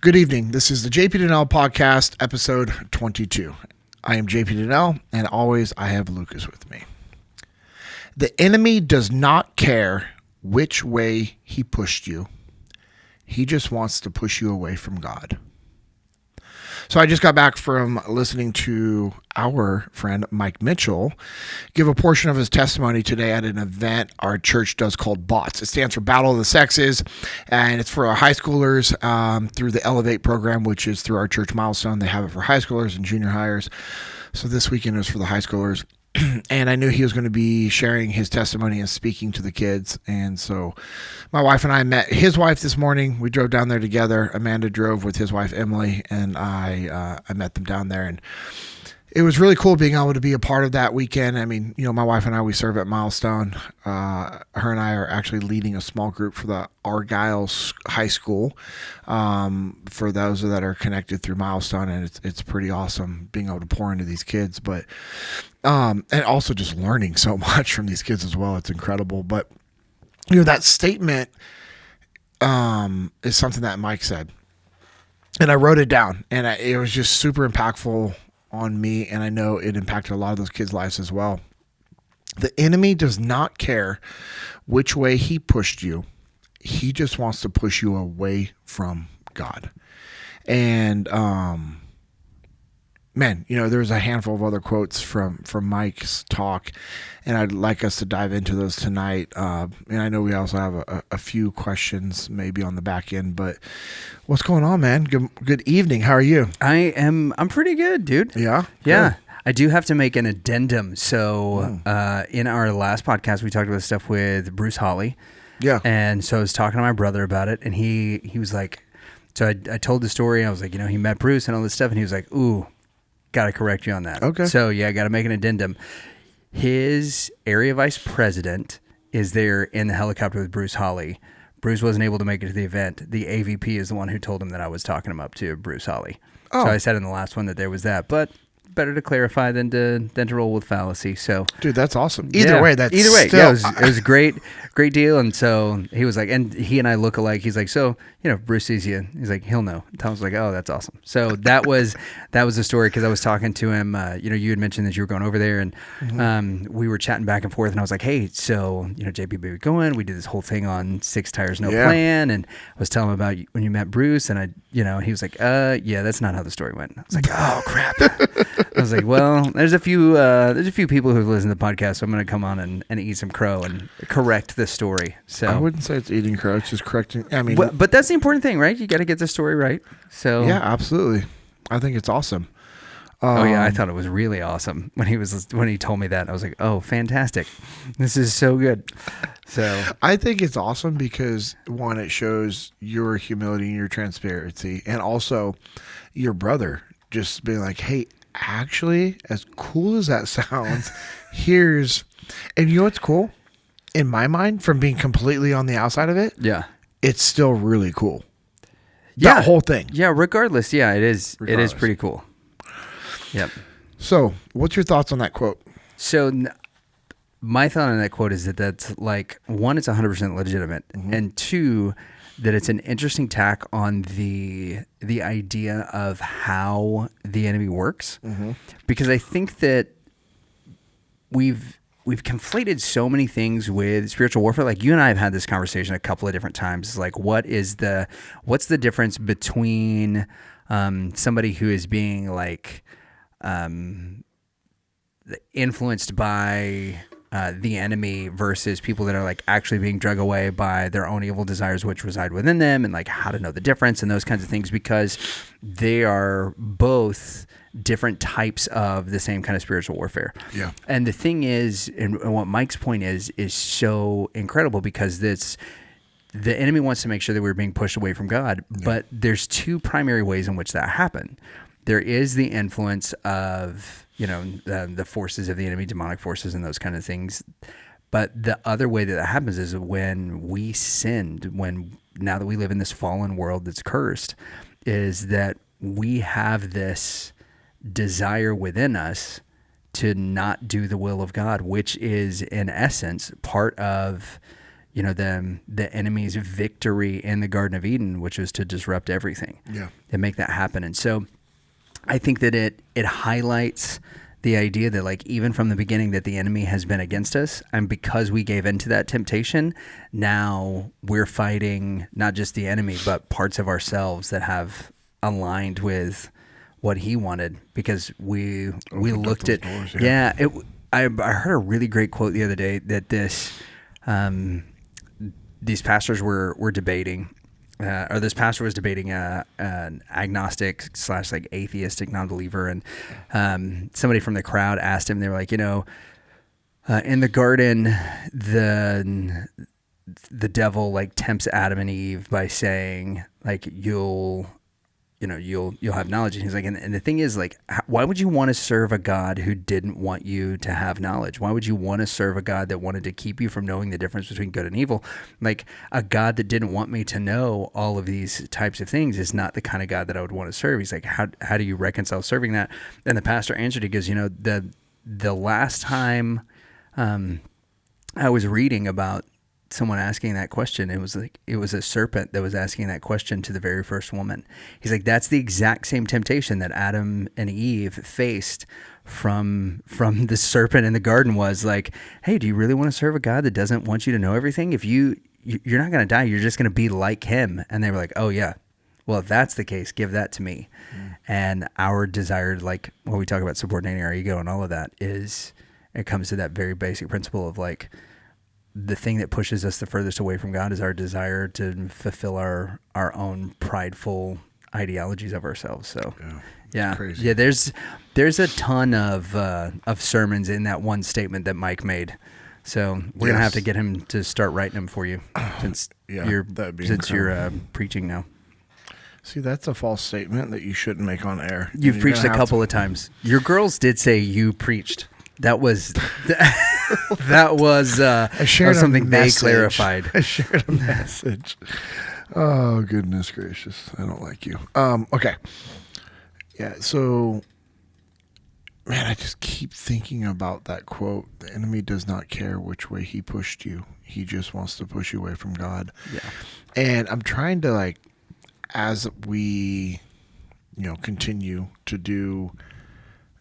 Good evening. This is the JP Dinnell podcast, episode 22. I am JP Dinnell, and always I have Lucas with me. The enemy does not care which way he pushed you. He just wants to push you away from God. So I just got back from listening to our friend Mike Mitchell give a portion of his testimony today at an event our church does called BOTS. It stands for Battle of the Sexes, and it's for our high schoolers through the Elevate program, which is through our church milestone. They have it for high schoolers and junior hires. So this weekend is for the high schoolers. And I knew he was going to be sharing his testimony and speaking to the kids. And so my wife and I met his wife this morning. We drove down there together. Amanda drove with his wife, Emily, and I met them down there. And it was really cool being able to be a part of that weekend. I mean, you know, my wife and I, we serve at Milestone. Her and I are actually leading a small group for the Argyle High School for those that are connected through Milestone. And it's pretty awesome being able to pour into these kids. But and also just learning so much from these kids as well. It's incredible. But, you know, that statement is something that Mike said. And I wrote it down. And it was just super impactful on me. And I know it impacted a lot of those kids' lives as well. The enemy does not care which way he pushed you. He just wants to push you away from God. And, man, you know, there's a handful of other quotes from Mike's talk, and I'd like us to dive into those tonight. And I know we also have a few questions maybe on the back end, but what's going on, man? Good evening. How are you? I'm pretty good, dude. Yeah? Yeah. Good. I do have to make an addendum. So in our last podcast, we talked about stuff with Bruce Holly. Yeah. And so I was talking to my brother about it, and he was like, so I told the story. I was like, you know, he met Bruce and all this stuff, and he was like, ooh, got to correct you on that. Okay. So, yeah, I got to make an addendum. His area vice president is there in the helicopter with Bruce Holly. Bruce wasn't able to make it to the event. The AVP is the one who told him that I was talking him up to Bruce Holly. Oh. So I said in the last one that there was that. But better to clarify than to roll with fallacy. So, dude, that's awesome. Either way, yeah, it was a great deal. And so he was like, and he and I look alike. He's like, so, you know, Bruce sees you. He's like, he'll know. Tom was like, oh, that's awesome. So that was the story, because I was talking to him. You know, you had mentioned that you were going over there, and we were chatting back and forth. And I was like, hey, so, you know, JP, we going? We did this whole thing on 6 tires, no plan. And I was telling him about when you met Bruce, and he was like, yeah, that's not how the story went. I was like, oh crap. I was like, well, there's a few people who've listened to the podcast, so I'm going to come on and eat some crow and correct the story. So I wouldn't say it's eating crow; it's just correcting. I mean, but that's the important thing, right? You got to get the story right. So yeah, absolutely. I think it's awesome. Oh yeah, I thought it was really awesome when he told me that. I was like, oh, fantastic! This is so good. So I think it's awesome because, one, it shows your humility and your transparency, and also your brother just being like, hey, actually, as cool as that sounds, and you know what's cool? In my mind, from being completely on the outside of it, yeah, it's still really cool. Yeah. That whole thing. Yeah, regardless. Yeah, it is. It is pretty cool. Yep. So, what's your thoughts on that quote? So, my thought on that quote is that that's like, one, it's 100% legitimate, and two, that it's an interesting tack on the idea of how the enemy works, because I think that we've conflated so many things with spiritual warfare. Like, you and I have had this conversation a couple of different times. It's like, what's the difference between somebody who is being like influenced by the enemy versus people that are like actually being drug away by their own evil desires which reside within them, and like how to know the difference and those kinds of things, because they are both different types of the same kind of spiritual warfare. Yeah. And the thing is, and what Mike's point is so incredible, because the enemy wants to make sure that we're being pushed away from God, but there's 2 primary ways in which that happen. There is the influence of, you know, the forces of the enemy, demonic forces and those kind of things. But the other way that happens is when we sinned, now that we live in this fallen world that's cursed, is that we have this desire within us to not do the will of God, which is in essence part of the enemy's victory in the Garden of Eden, which was to disrupt everything. Yeah. And make that happen. And so I think that it highlights the idea that, like, even from the beginning, that the enemy has been against us, and because we gave into that temptation, now we're fighting not just the enemy, but parts of ourselves that have aligned with what he wanted, because we looked at doors, I heard a really great quote the other day that these pastors were debating, or this pastor was debating an agnostic / like atheistic non-believer, and somebody from the crowd asked him, they were like, in the garden, the devil like tempts Adam and Eve by saying, like, you'll have knowledge. And he's like, and the thing is, like, why would you want to serve a God who didn't want you to have knowledge? Why would you want to serve a God that wanted to keep you from knowing the difference between good and evil? Like, a God that didn't want me to know all of these types of things is not the kind of God that I would want to serve. He's like, how do you reconcile serving that? And the pastor answered, he goes, the last time I was reading about someone asking that question, it was a serpent that was asking that question to the very first woman. He's like, that's the exact same temptation that Adam and Eve faced from the serpent in the garden, was like, hey, do you really want to serve a God that doesn't want you to know everything? If you're not going to die, you're just going to be like him. And they were like, oh yeah, well, if that's the case, give that to me. And our desire, like when we talk about subordinating our ego and all of that, is it comes to that very basic principle of, like, the thing that pushes us the furthest away from God is our desire to fulfill our own prideful ideologies of ourselves. So yeah, crazy. yeah. There's a ton of sermons in that one statement that Mike made. So we're gonna have to get him to start writing them for you, since you're preaching now. See, that's a false statement that you shouldn't make on air. You've preached a couple of times. Your girls did say you preached. That was something they clarified. I shared a message. Oh, goodness gracious. I don't like you. Okay. Yeah, so, man, I just keep thinking about that quote. The enemy does not care which way he pushed you. He just wants to push you away from God. Yeah. And I'm trying to, like, as we, continue to do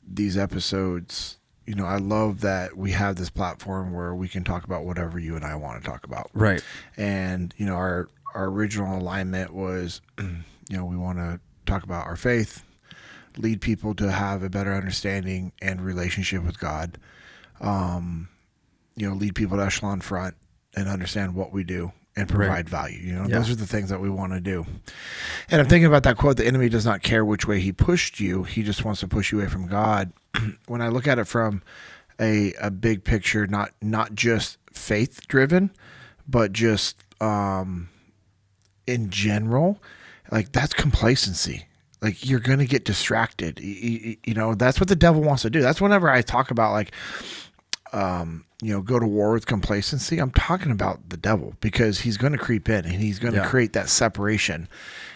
these episodes, I love that we have this platform where we can talk about whatever you and I want to talk about. Right. And, our original alignment was, we want to talk about our faith, lead people to have a better understanding and relationship with God, lead people to Echelon Front and understand what we do and provide value. Those are the things that we want to do. And I'm thinking about that quote, the enemy does not care which way he pushed you. He just wants to push you away from God. When I look at it from a big picture, not just faith driven, but just in general, like, that's complacency. Like, you're going to get distracted. That's what the devil wants to do. That's whenever I talk about, like, go to war with complacency, I'm talking about the devil, because he's going to creep in and he's going to create that separation.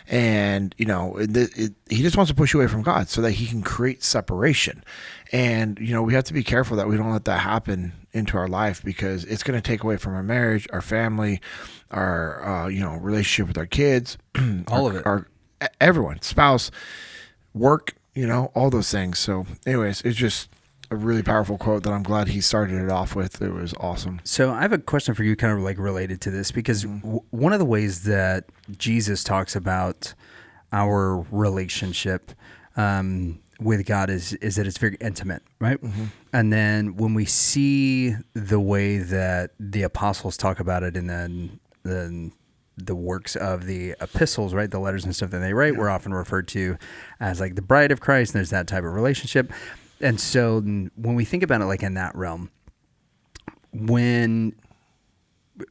And, he just wants to push you away from God so that he can create separation. And, we have to be careful that we don't let that happen into our life, because it's going to take away from our marriage, our family, our, relationship with our kids, all of it, our everyone, spouse, work, all those things. So anyways, it's just a really powerful quote that I'm glad he started it off with. It was awesome. So I have a question for you, kind of like related to this, because one of the ways that Jesus talks about our relationship with God is that it's very intimate, right? Mm-hmm. And then when we see the way that the apostles talk about it in the works of the epistles, right, the letters and stuff that they write, we're often referred to as like the bride of Christ, and there's that type of relationship. And so when we think about it, like, in that realm,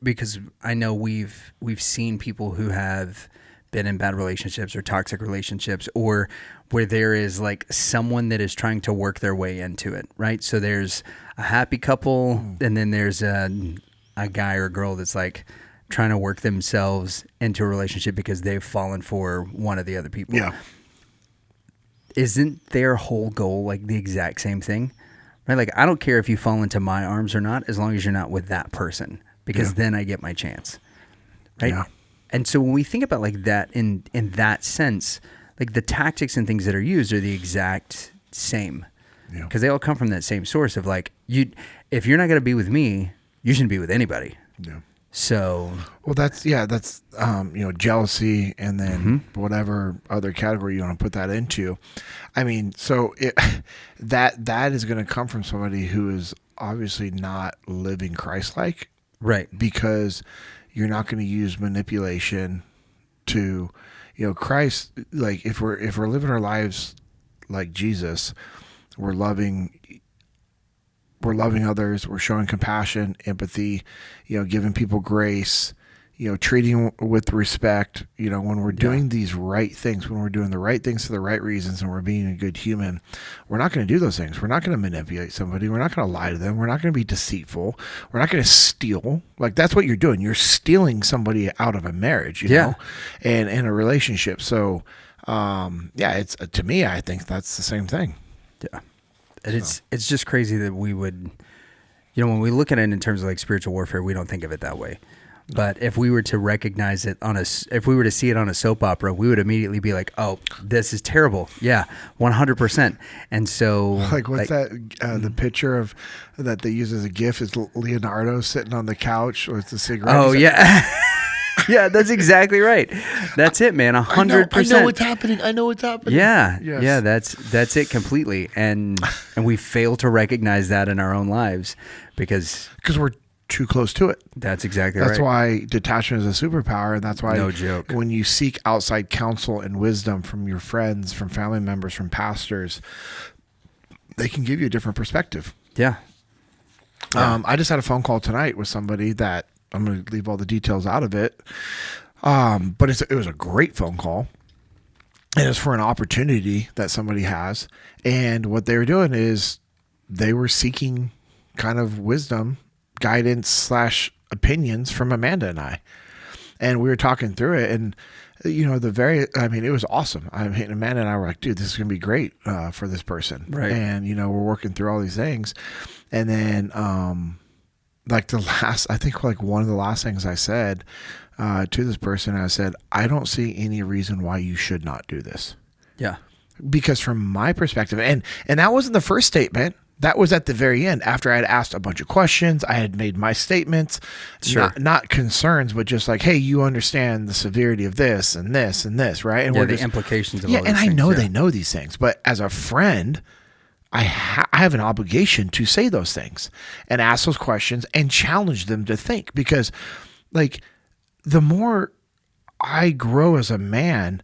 because I know we've seen people who have been in bad relationships or toxic relationships, or where there is, like, someone that is trying to work their way into it, right? So there's a happy couple, and then there's a guy or a girl that's, like, trying to work themselves into a relationship because they've fallen for one of the other people. Yeah. Isn't their whole goal, like, the exact same thing? Right? Like, I don't care if you fall into my arms or not, as long as you're not with that person. because then I get my chance. Right. Yeah. And so when we think about like that in that sense, like the tactics and things that are used are the exact same. Yeah. Because they all come from that same source of like, if you're not going to be with me, you shouldn't be with anybody. Yeah. So, well, that's jealousy, and then whatever other category you want to put that into. I mean, so that is going to come from somebody who is obviously not living Christ-like, right? Because you're not going to use manipulation to, Christ. Like if we're living our lives like Jesus, we're loving others, we're showing compassion, empathy, giving people grace, treating with respect, when we're doing these right things, when we're doing the right things for the right reasons, and we're being a good human, we're not going to do those things. We're not going to manipulate somebody. We're not going to lie to them. We're not going to be deceitful. We're not going to steal. Like, that's what you're doing. You're stealing somebody out of a marriage, you know, and in a relationship. So, it's to me, I think that's the same thing. Yeah. And it's just crazy that we would, when we look at it in terms of like spiritual warfare, we don't think of it that way. But if we were to recognize it if we were to see it on a soap opera, we would immediately be like, oh, this is terrible. Yeah, 100%. And so, like, what's that? The picture of that they use as a GIF is Leonardo sitting on the couch with the cigarette. Oh, yeah. Yeah, that's exactly right. That's it, man. 100%. I know what's happening. Yeah, yes. Yeah. That's it completely. And we fail to recognize that in our own lives because we're too close to it. That's exactly right. That's why detachment is a superpower, and that's why no joke. When you seek outside counsel and wisdom from your friends, from family members, from pastors, they can give you a different perspective. Yeah. I just had a phone call tonight with somebody that I'm going to leave all the details out of it. But it was a great phone call. And it's for an opportunity that somebody has. And what they were doing is they were seeking kind of wisdom, guidance / opinions from Amanda and I. And we were talking through it. And, it was awesome. Amanda and I were like, dude, this is going to be great for this person. Right. And, we're working through all these things. And then, one of the last things I said to this person, I said, I don't see any reason why you should not do this. Yeah. Because from my perspective, and that wasn't the first statement. That was at the very end. After I had asked a bunch of questions, I had made my statements, not concerns, but just like, hey, you understand the severity of this and this and this, right? And the implications of all these and things. I know they know these things, but as a friend, I have an obligation to say those things and ask those questions and challenge them to think, because like the more I grow as a man,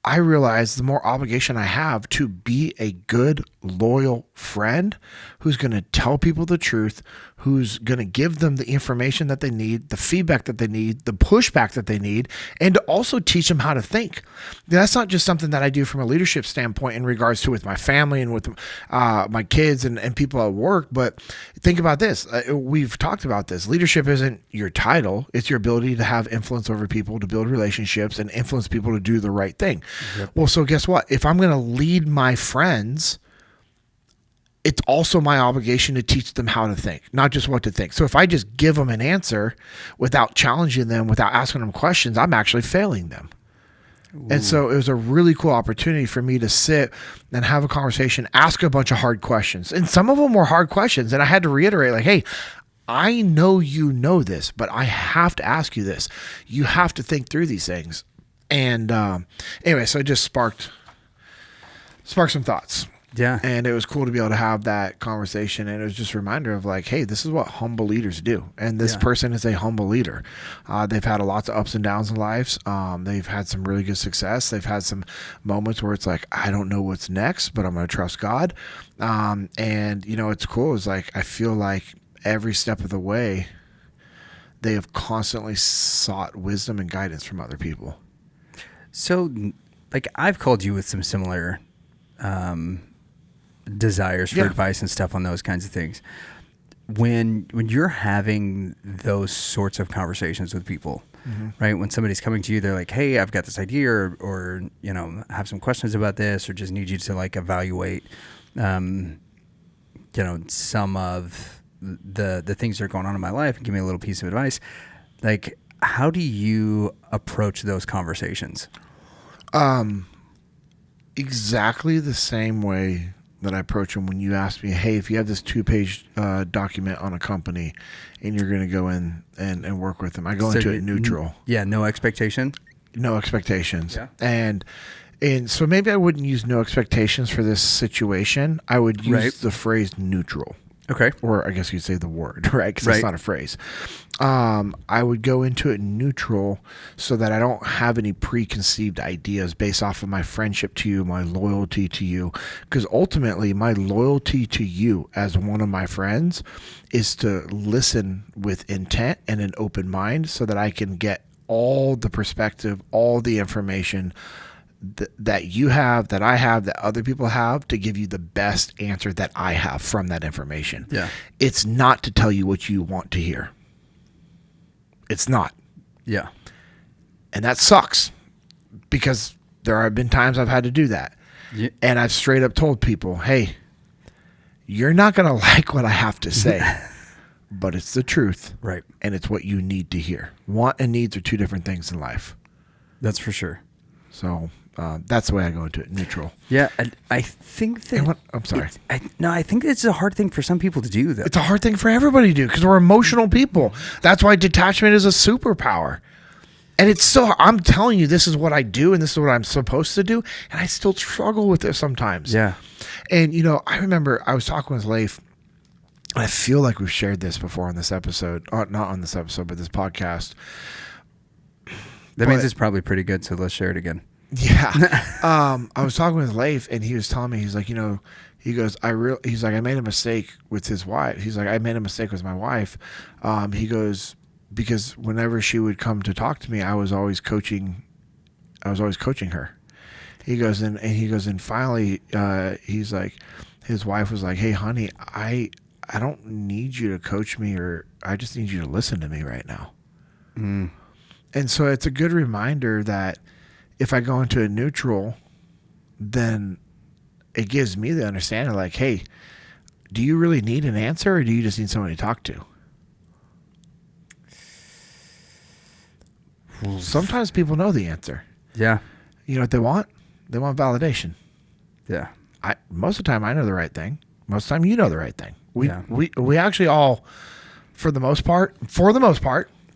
I realize the more obligation I have to be a good, loyal friend who's going to tell people the truth, who's going to give them the information that they need, the feedback that they need, the pushback that they need, and to also teach them how to think. That's not just something that I do from a leadership standpoint in regards to with my family and with my kids and people at work, but think about this. We've talked about this. Leadership isn't your title. It's your ability to have influence over people, to build relationships, and influence people to do the right thing. Yep. Well, so guess what? If I'm going to lead my friends, it's also my obligation to teach them how to think, not just what to think. So if I just give them an answer without challenging them, without asking them questions, I'm actually failing them. Ooh. And so it was a really cool opportunity for me to sit and have a conversation, ask a bunch of hard questions. And some of them were hard questions. And I had to reiterate, like, hey, I know you know this, but I have to ask you this. You have to think through these things. And anyway, so it just sparked some thoughts. Yeah. And it was cool to be able to have that conversation. And it was just a reminder of like, hey, this is what humble leaders do. And this person is a humble leader. They've had lots of ups and downs in lives. They've had some really good success. They've had some moments where it's like, I don't know what's next, but I'm going to trust God. And it's cool. It's like, I feel like every step of the way, they have constantly sought wisdom and guidance from other people. So like I've called you with some similar, desires for advice and stuff on those kinds of things. When you're having those sorts of conversations with people, right? When somebody's coming to you, they're like, hey, I've got this idea or have some questions about this, or just need you to like evaluate, some of the things that are going on in my life and give me a little piece of advice. Like, how do you approach those conversations? Exactly the same way that I approach them when you ask me, hey, if you have this 2-page document on a company and you're going to go in and work with them, I go into it neutral. Yeah, no expectation. No expectations. Yeah. And so maybe I wouldn't use no expectations for this situation. I would use the phrase neutral. Okay. Or I guess you'd say the word, right? Because it's not a phrase. I would go into it neutral so that I don't have any preconceived ideas based off of my friendship to you, my loyalty to you. Because ultimately, my loyalty to you as one of my friends is to listen with intent and an open mind so that I can get all the perspective, all the information that you have, that I have, that other people have, to give you the best answer that I have from that information. Yeah. It's not to tell you what you want to hear. It's not. Yeah. And that sucks because there have been times I've had to do that. Yeah. And I've straight up told people, hey, you're not going to like what I have to say, but it's the truth. Right. And it's what you need to hear. Want and needs are two different things in life. That's for sure. So that's the way I go into it, neutral. Yeah, I think that... I'm sorry. I think it's a hard thing for some people to do, though. It's a hard thing for everybody to do because we're emotional people. That's why detachment is a superpower. And it's still, I'm telling you, this is what I do and this is what I'm supposed to do. And I still struggle with it sometimes. Yeah. And, I remember I was talking with Leif, and I feel like we've shared this before on this episode. Not on this episode, but this podcast. That means it's probably pretty good, so let's share it again. Yeah. I was talking with Leif, and he was telling me, he's like, he goes, he's like, I made a mistake with his wife. He's like, I made a mistake with my wife. He goes, because whenever she would come to talk to me, I was always coaching her. He goes, and finally, he's like, his wife was like, hey, honey, I don't need you to coach me, or I just need you to listen to me right now. Mm. And so it's a good reminder that if I go into a neutral, then it gives me the understanding like, hey, do you really need an answer or do you just need somebody to talk to? Sometimes people know the answer. Yeah. You know what they want? They want validation. Yeah. Most of the time I know the right thing. Most of the time you know the right thing. We actually all, for the most part,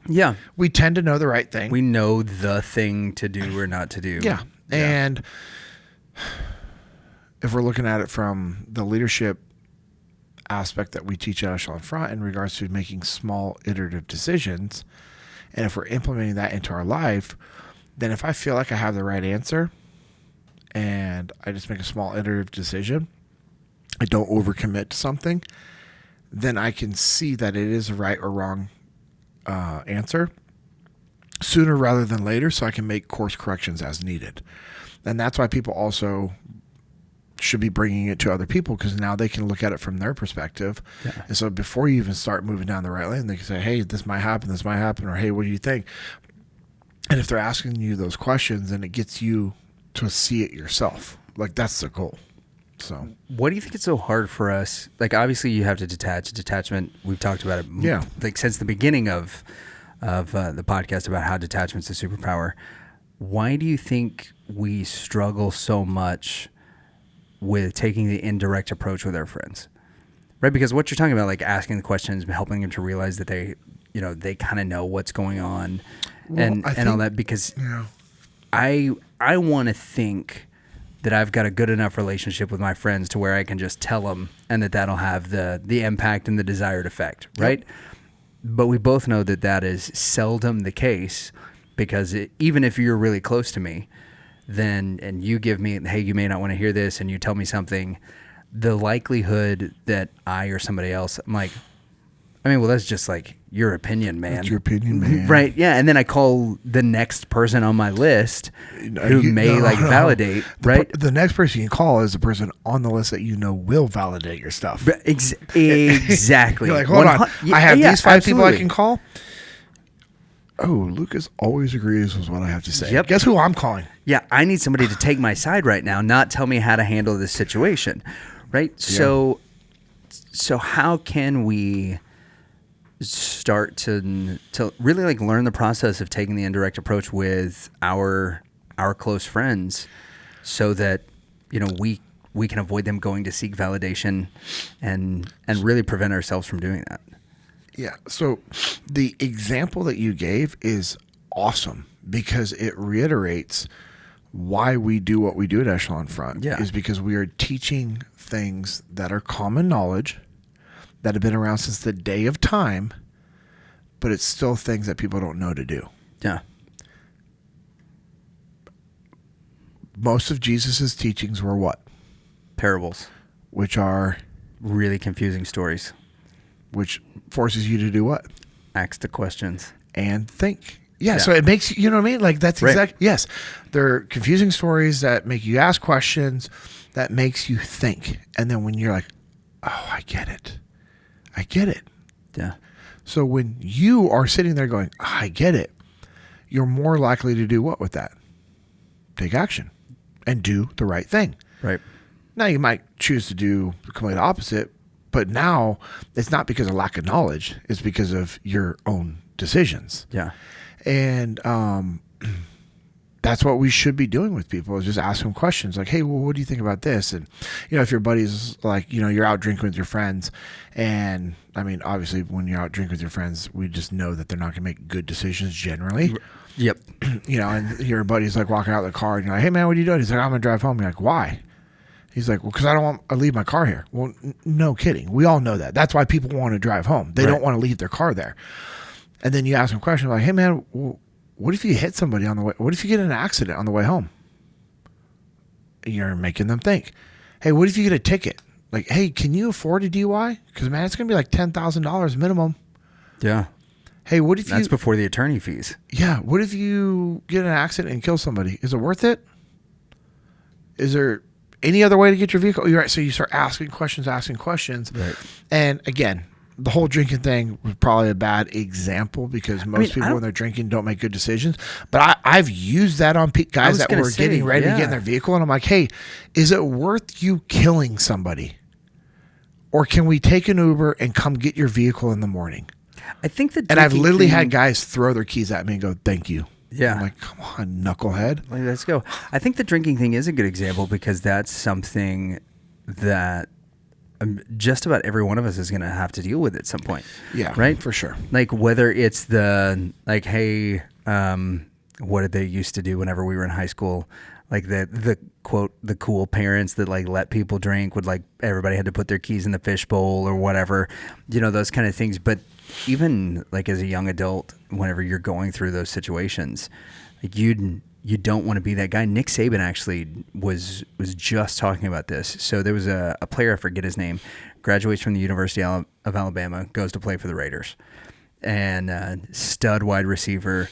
yeah, we tend to know the right thing. We know the thing to do or not to do. Yeah. And if we're looking at it from the leadership aspect that we teach at Echelon Front in regards to making small iterative decisions, and if we're implementing that into our life, then if I feel like I have the right answer and I just make a small iterative decision, I don't overcommit to something, then I can see that it is a right or wrong answer sooner rather than later, so I can make course corrections as needed. And that's why people also should be bringing it to other people, because now they can look at it from their perspective. Yeah. And so before you even start moving down the right lane, they can say, hey, this might happen, or hey, what do you think? And if they're asking you those questions, then it gets you to see it yourself. Like, that's the goal. So, what do you think it's so hard for us? Like, obviously, you have to detach. Detachment, we've talked about it, like since the beginning of the podcast about how detachment's a superpower. Why do you think we struggle so much with taking the indirect approach with our friends? Right, because what you're talking about, like asking the questions, helping them to realize that they kind of know what's going on, and all that. Because I want to think that I've got a good enough relationship with my friends to where I can just tell them, and that'll have the impact and the desired effect, right? Yep. But we both know that is seldom the case, because even if you're really close to me, then and you give me, hey, you may not want to hear this, and you tell me something, the likelihood that I or somebody else, I'm like, I mean, well, that's just like your opinion, man. That's your opinion, man. Right, yeah. And then I call the next person on my list who validate, right? The next person you call is the person on the list that will validate your stuff. Exactly. You're like, hold on. I have these 5 people I can call. Oh, Lucas always agrees with what I have to say. Yep. Guess who I'm calling? Yeah, I need somebody to take my side right now, not tell me how to handle this situation, right? Yeah. So So how can we start to really like learn the process of taking the indirect approach with our close friends, so that we can avoid them going to seek validation and really prevent ourselves from doing that? Yeah. So the example that you gave is awesome because it reiterates why we do what we do at Echelon Front. Yeah. Is because we are teaching things that are common knowledge that have been around since the day of time, but it's still things that people don't know to do. Yeah. Most of Jesus's teachings were what? Parables. Which are? Really confusing stories. Which forces you to do what? Ask the questions. And think. Yeah, so it makes you know what I mean? Like that's exactly, yes. They're confusing stories that make you ask questions, that makes you think. And then when you're like, oh, I get it. I get it. Yeah. So when you are sitting there going, I get it, you're more likely to do what with that? Take action and do the right thing. Right. Now you might choose to do the complete opposite, but now it's not because of lack of knowledge. It's because of your own decisions. Yeah. And that's what we should be doing with people, is just ask them questions like, hey, well, what do you think about this? And, if your buddy's like, you're out drinking with your friends, and I mean, obviously when you're out drinking with your friends, we just know that they're not going to make good decisions generally. Yep. And your buddy's like walking out of the car and you're like, hey man, what are you doing? He's like, I'm going to drive home. You're like, why? He's like, well, because I don't want to leave my car here. Well, no kidding. We all know that. That's why people want to drive home. They don't want to leave their car there. And then you ask them a question like, hey man, what if you hit somebody on the way? What if you get in an accident on the way home? You're making them think. Hey, what if you get a ticket? Like, hey, can you afford a DUI? Because man, it's going to be like $10,000 minimum. Yeah. Hey, what if That's before the attorney fees. Yeah. What if you get in an accident and kill somebody? Is it worth it? Is there any other way to get your vehicle? You're right. So you start asking questions. Right. And again, the whole drinking thing was probably a bad example because most people when they're drinking don't make good decisions. But I've used that on guys that were getting ready to get in their vehicle. And I'm like, hey, is it worth you killing somebody? Or can we take an Uber and come get your vehicle in the morning? I think that, and I've literally had guys throw their keys at me and go, thank you. Yeah. I'm like, come on, knucklehead. Like, let's go. I think the drinking thing is a good example because that's something that just about every one of us is going to have to deal with at some point. Yeah. Right? For sure. Like whether it's hey, what did they used to do whenever we were in high school? Like the quote, the cool parents that like let people drink would like everybody had to put their keys in the fishbowl or whatever, those kind of things. But even like as a young adult, whenever you're going through those situations, like you don't want to be that guy. Nick Saban actually was just talking about this. So there was a player, I forget his name, graduates from the University of Alabama, goes to play for the Raiders, and stud wide receiver,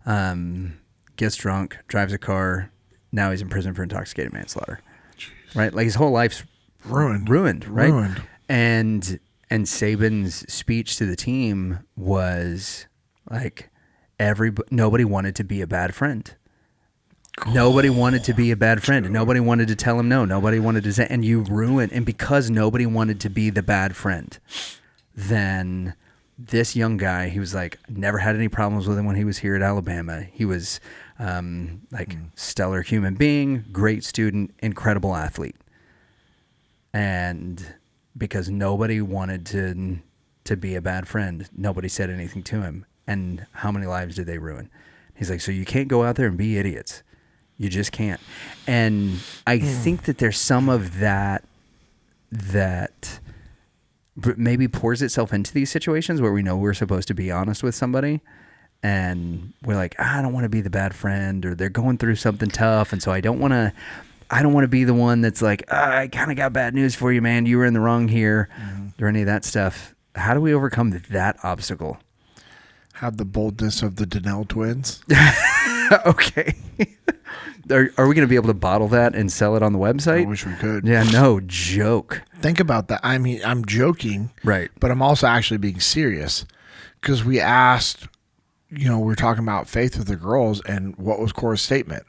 gets drunk, drives a car. Now he's in prison for intoxicated manslaughter. Jeez. Right? Like his whole life's ruined, right? Ruined. And Saban's speech to the team was like nobody wanted to be a bad friend. Nobody wanted to be a bad friend. Nobody wanted to tell him no. Nobody wanted to say, and you ruined. And because nobody wanted to be the bad friend, then this young guy, he was like, never had any problems with him when he was here at Alabama. He was stellar human being, great student, incredible athlete. And because nobody wanted to be a bad friend, nobody said anything to him. And how many lives did they ruin? He's like, so you can't go out there and be idiots. You just can't. And I think that there's some of that maybe pours itself into these situations where we know we're supposed to be honest with somebody. And we're like, I don't want to be the bad friend, or they're going through something tough. And so I don't want to be the one that's like, I kind of got bad news for you, man. You were in the wrong here, or any of that stuff. How do we overcome that obstacle? Have the boldness of the Dinnell twins. Okay. Are we going to be able to bottle that and sell it on the website? I wish we could. Yeah, no joke. Think about that. I mean, I'm joking. Right. But I'm also actually being serious because we asked, we're talking about faith with the girls, and what was Cora's statement?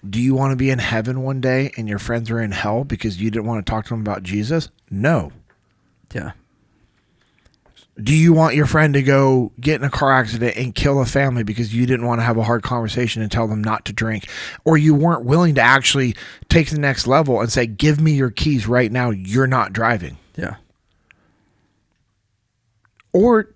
Do you want to be in heaven one day and your friends are in hell because you didn't want to talk to them about Jesus? No. Yeah. Do you want your friend to go get in a car accident and kill a family because you didn't want to have a hard conversation and tell them not to drink, or you weren't willing to actually take the next level and say, give me your keys right now, you're not driving? Yeah. Or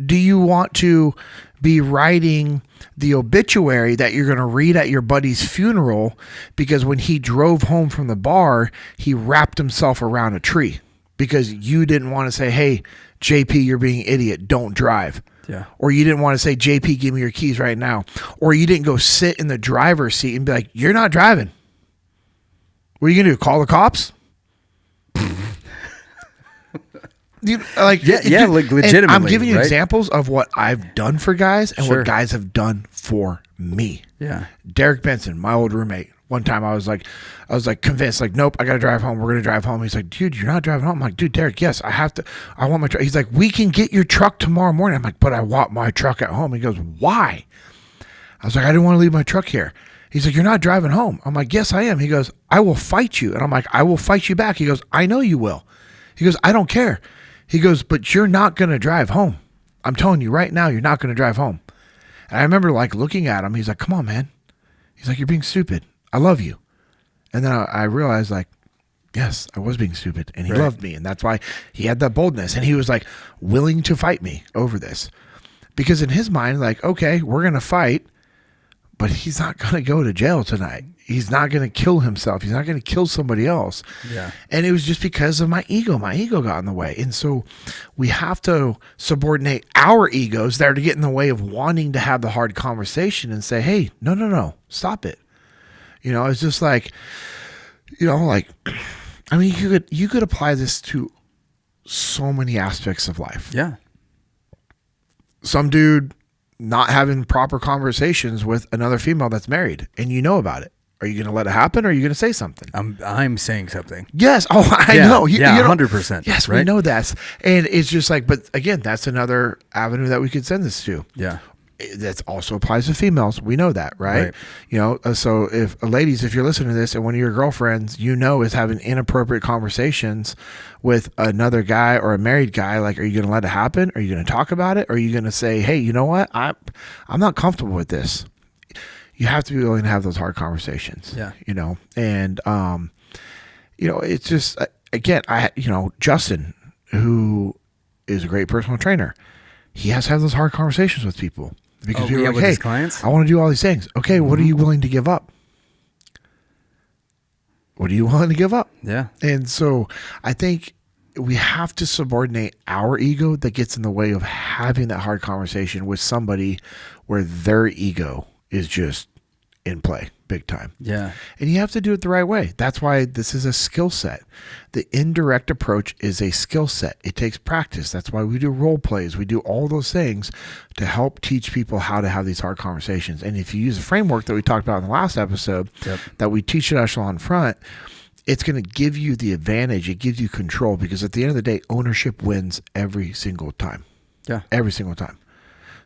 do you want to be writing the obituary that you're going to read at your buddy's funeral because when he drove home from the bar, he wrapped himself around a tree because you didn't want to say, hey, JP, you're being an idiot, don't drive. Yeah. Or you didn't want to say, JP, give me your keys right now. Or you didn't go sit in the driver's seat and be like, you're not driving. What are you going to do? Call the cops? Legitimately. I'm giving you right? examples of what I've done for guys and Sure. what guys have done for me. Yeah. Derek Benson, my old roommate. One time I was like convinced, like, nope, I got to drive home. We're going to drive home. He's like, dude, you're not driving home. I'm like, dude, Derek, yes, I have to. I want my truck. He's like, we can get your truck tomorrow morning. I'm like, but I want my truck at home. He goes, why? I was like, I didn't want to leave my truck here. He's like, you're not driving home. I'm like, yes, I am. He goes, I will fight you. And I'm like, I will fight you back. He goes, I know you will. He goes, I don't care. He goes, but you're not going to drive home. I'm telling you right now, you're not going to drive home. And I remember like looking at him. He's like, come on, man. He's like, you're being stupid. I love you. And then I realized, like, yes, I was being stupid, and he loved me, and that's why he had that boldness, and he was like willing to fight me over this, because in his mind, like, okay, we're gonna fight, but he's not gonna go to jail tonight. He's not gonna kill himself. He's not gonna kill somebody else. Yeah. And it was just because of my ego. My ego got in the way, and so we have to subordinate our egos that are to get in the way of wanting to have the hard conversation and say, hey, no, stop it. You know, it's just like, you know, like, I mean, you could apply this to so many aspects of life. Yeah. Some dude not having proper conversations with another female that's married, and you know about it. Are you going to let it happen, or are you going to say something? I'm saying something. Yes. Oh, I know. You know, 100%. Yes, right? we know that. And it's just like, but again, that's another avenue that we could send this to. Yeah. That also applies to females. We know that, right? You know, so if ladies, if you're listening to this and one of your girlfriends, you know, is having inappropriate conversations with another guy or a married guy, like, are you going to let it happen? Are you going to talk about it? Or are you going to say, hey, you know what? I'm not comfortable with this. You have to be willing to have those hard conversations. Yeah. You know, and, you know, it's just, again, Justin, who is a great personal trainer, he has to have those hard conversations with people. Because people are like, with hey, his clients? I want to do all these things. Okay, what are you willing to give up? What are you willing to give up? Yeah. And so I think we have to subordinate our ego that gets in the way of having that hard conversation with somebody where their ego is just in play big time. Yeah. And you have to do it the right way. That's why this is a skill set. The indirect approach is a skill set. It takes practice. That's why we do role plays. We do all those things to help teach people how to have these hard conversations. And if you use a framework that we talked about in the last episode that we teach at Echelon Front, it's going to give you the advantage. It gives you control, because at the end of the day, ownership wins every single time. Yeah. Every single time.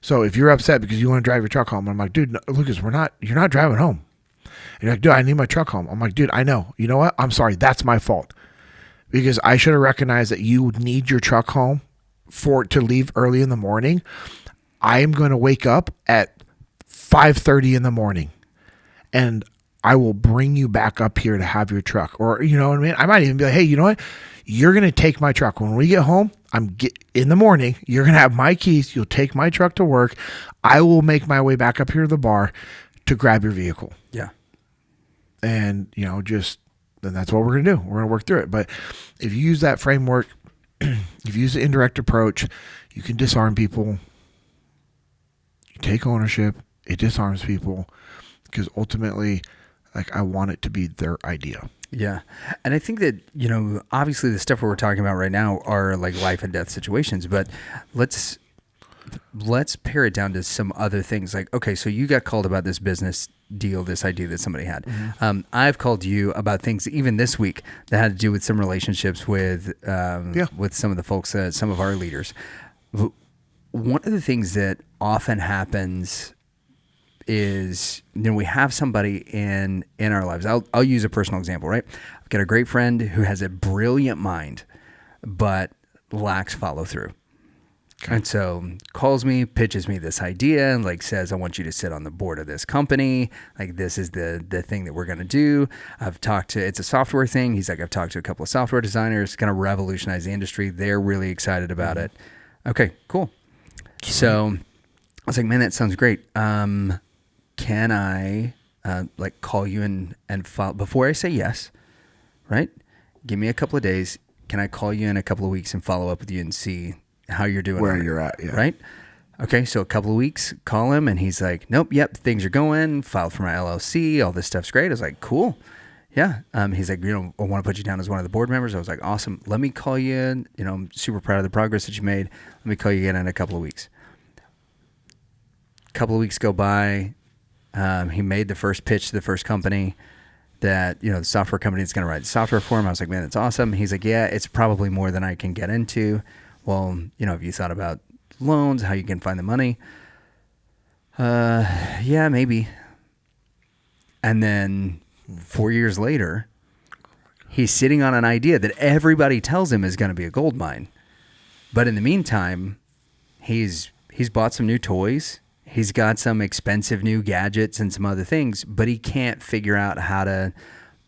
So if you're upset because you want to drive your truck home, I'm like, dude, Lucas, you're not driving home. And you're like, dude, I need my truck home. I'm like, dude, I know. You know what? I'm sorry. That's my fault. Because I should have recognized that you need your truck home to leave early in the morning. I am going to wake up at 5:30 in the morning, and I will bring you back up here to have your truck. Or, you know what I mean? I might even be like, hey, you know what? You're going to take my truck. When we get home, in the morning, you're going to have my keys. You'll take my truck to work. I will make my way back up here to the bar to grab your vehicle. Yeah. And, you know, then that's what we're going to do. We're going to work through it. But if you use that framework, if you use the indirect approach, you can disarm people. You take ownership. It disarms people, because ultimately, like, I want it to be their idea. Yeah. And I think that, you know, obviously the stuff we're talking about right now are like life and death situations, but let's pare it down to some other things. Like, okay, so you got called about this business deal, this idea that somebody had. Mm-hmm. I've called you about things even this week that had to do with some relationships with some of the folks, some of our leaders. One of the things that often happens is, you know, we have somebody in our lives. I'll use a personal example, right? I've got a great friend who has a brilliant mind, but lacks follow through. Okay. And so calls me, pitches me this idea, and like says, I want you to sit on the board of this company. Like, this is the thing that we're going to do. It's a software thing. He's like, I've talked to a couple of software designers. It's going to revolutionize the industry. They're really excited about it. Okay, cool. So I was like, man, that sounds great. Can I like call you and follow before I say yes, right? Give me a couple of days. Can I call you in a couple of weeks and follow up with you and see how you're doing? Where you're at, yeah. Right? Okay, so a couple of weeks, call him, and he's like, nope, yep, things are going, filed for my LLC, all this stuff's great. I was like, cool. Yeah. He's like, I want to put you down as one of the board members. I was like, awesome. Let me call you in. I'm super proud of the progress that you made. Let me call you again in a couple of weeks. A couple of weeks go by. He made the first pitch to the first company that, the software company is going to write the software for him. I was like, man, that's awesome. He's like, yeah, it's probably more than I can get into. Well, have you thought about loans, how you can find the money? Yeah, maybe. And then 4 years later, he's sitting on an idea that everybody tells him is going to be a gold mine. But in the meantime, he's bought some new toys. He's got some expensive new gadgets and some other things, but he can't figure out how to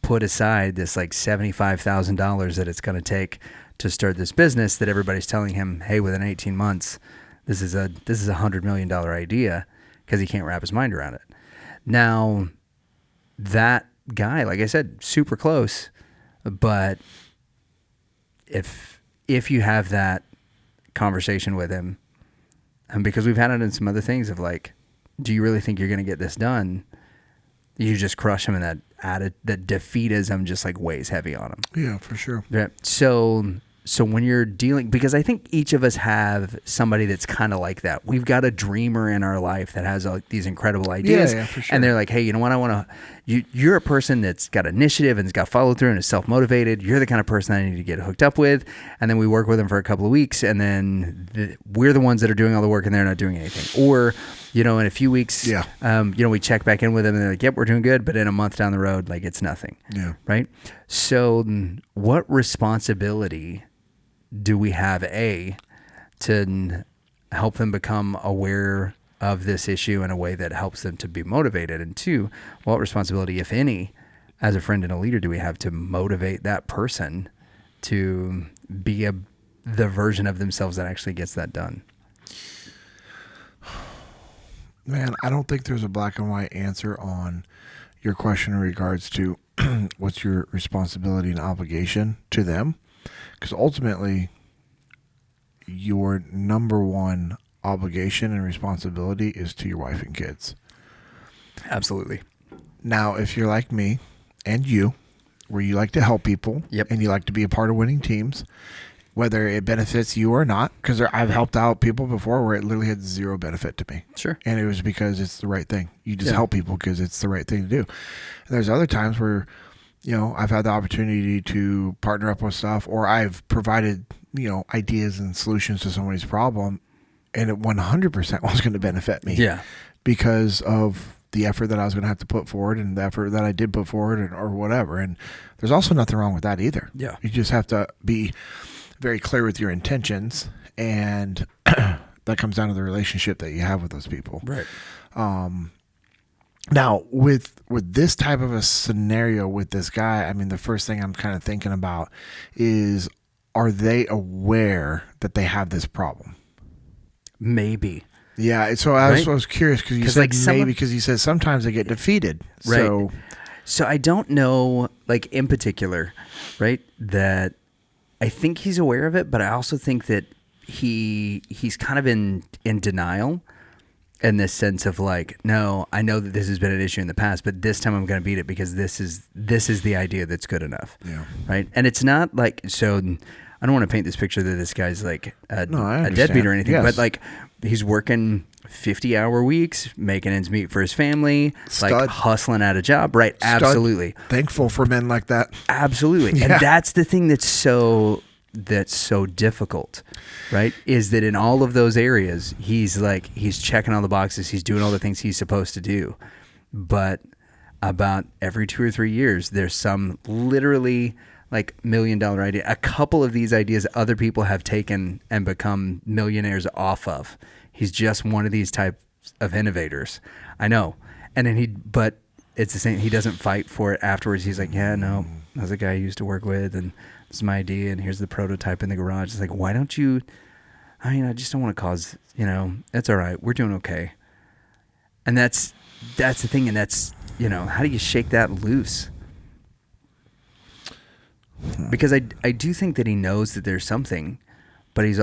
put aside this like $75,000 that it's going to take to start this business that everybody's telling him, hey, within 18 months, this is a $100 million idea, because he can't wrap his mind around it. Now, that guy, like I said, super close, but if you have that conversation with him, and because we've had it in some other things of like, do you really think you're going to get this done? You just crush him, and that defeatism just like weighs heavy on him. Yeah, for sure. Yeah. So when you're dealing, because I think each of us have somebody that's kind of like that. We've got a dreamer in our life that has these incredible ideas. Yeah, for sure. And they're like, hey, you know what? I want to, you're a person that's got initiative and has got follow through and is self-motivated. You're the kind of person I need to get hooked up with. And then we work with them for a couple of weeks, and then we're the ones that are doing all the work and they're not doing anything. Or, in a few weeks, we check back in with them and they're like, yep, we're doing good. But in a month down the road, like, it's nothing. Yeah. Right? So what responsibility do we have, to help them become aware of this issue in a way that helps them to be motivated? And two, what responsibility, if any, as a friend and a leader, do we have to motivate that person to be the version of themselves that actually gets that done? Man, I don't think there's a black and white answer on your question in regards to what's your responsibility and obligation to them. Because ultimately, your number one obligation and responsibility is to your wife and kids. Absolutely. Now, if you're like me and you, where you like to help people, and you like to be a part of winning teams, whether it benefits you or not, because I've helped out people before where it literally had zero benefit to me. Sure. And it was because it's the right thing. You just help people because it's the right thing to do. And there's other times where I've had the opportunity to partner up with stuff, or I've provided, ideas and solutions to somebody's problem, and it 100% was going to benefit me. Yeah. Because of the effort that I was going to have to put forward and the effort that I did put forward or whatever. And there's also nothing wrong with that either. Yeah. You just have to be very clear with your intentions, and that comes down to the relationship that you have with those people. Right. Now, with this type of a scenario with this guy, I mean, the first thing I'm kind of thinking about is, are they aware that they have this problem? Maybe. Yeah. So I was curious because you said maybe, because you said sometimes they get defeated. Right. So I don't know, like, in particular, right, that I think he's aware of it, but I also think that he's kind of in denial. In this sense of like, no, I know that this has been an issue in the past, but this time I'm going to beat it because this is the idea that's good enough. Yeah. Right. And it's not like, so I don't want to paint this picture that this guy's like a deadbeat or anything, but like he's working 50-hour weeks, making ends meet for his family, like hustling at a job. Right. Stud. Absolutely. Thankful for men like that. Absolutely. Yeah. And that's the thing that's so difficult, right? Is that in all of those areas, he's checking all the boxes, he's doing all the things he's supposed to do. But about every 2 or 3 years, there's some literally like $1 million idea. A couple of these ideas other people have taken and become millionaires off of. He's just one of these types of innovators. I know. And then but it's the same. He doesn't fight for it afterwards. He's like, yeah, no, that's a guy I used to work with, and this is my idea, and here's the prototype in the garage. It's like, why don't you, I just don't want to cause, it's all right. We're doing okay. And that's the thing. And that's, how do you shake that loose? Because I do think that he knows that there's something, but he's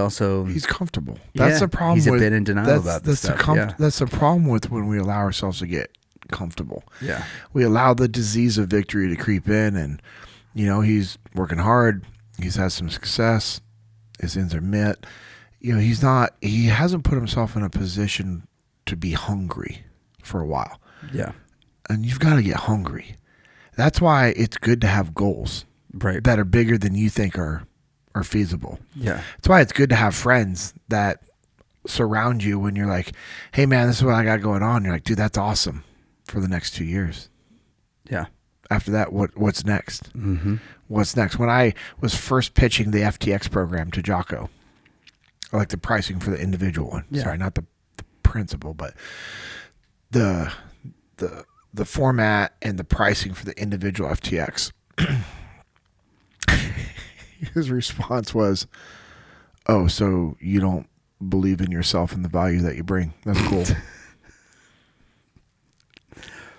comfortable. That's the problem. He's a bit in denial about this stuff. That's the problem with when we allow ourselves to get comfortable. Yeah. We allow the disease of victory to creep in, and he's working hard. He's had some success. His ends are met. He hasn't put himself in a position to be hungry for a while. Yeah. And you've got to get hungry. That's why it's good to have goals, right, that are bigger than you think are feasible. Yeah. That's why it's good to have friends that surround you when you're like, hey man, this is what I got going on. You're like, dude, that's awesome for the next 2 years. Yeah. After that, what's next? Mm-hmm. What's next? When I was first pitching the FTX program to Jocko, I like the pricing for the individual one. Yeah. Sorry, not the principal, but the format and the pricing for the individual FTX. His response was, "Oh, so you don't believe in yourself and the value that you bring? That's cool."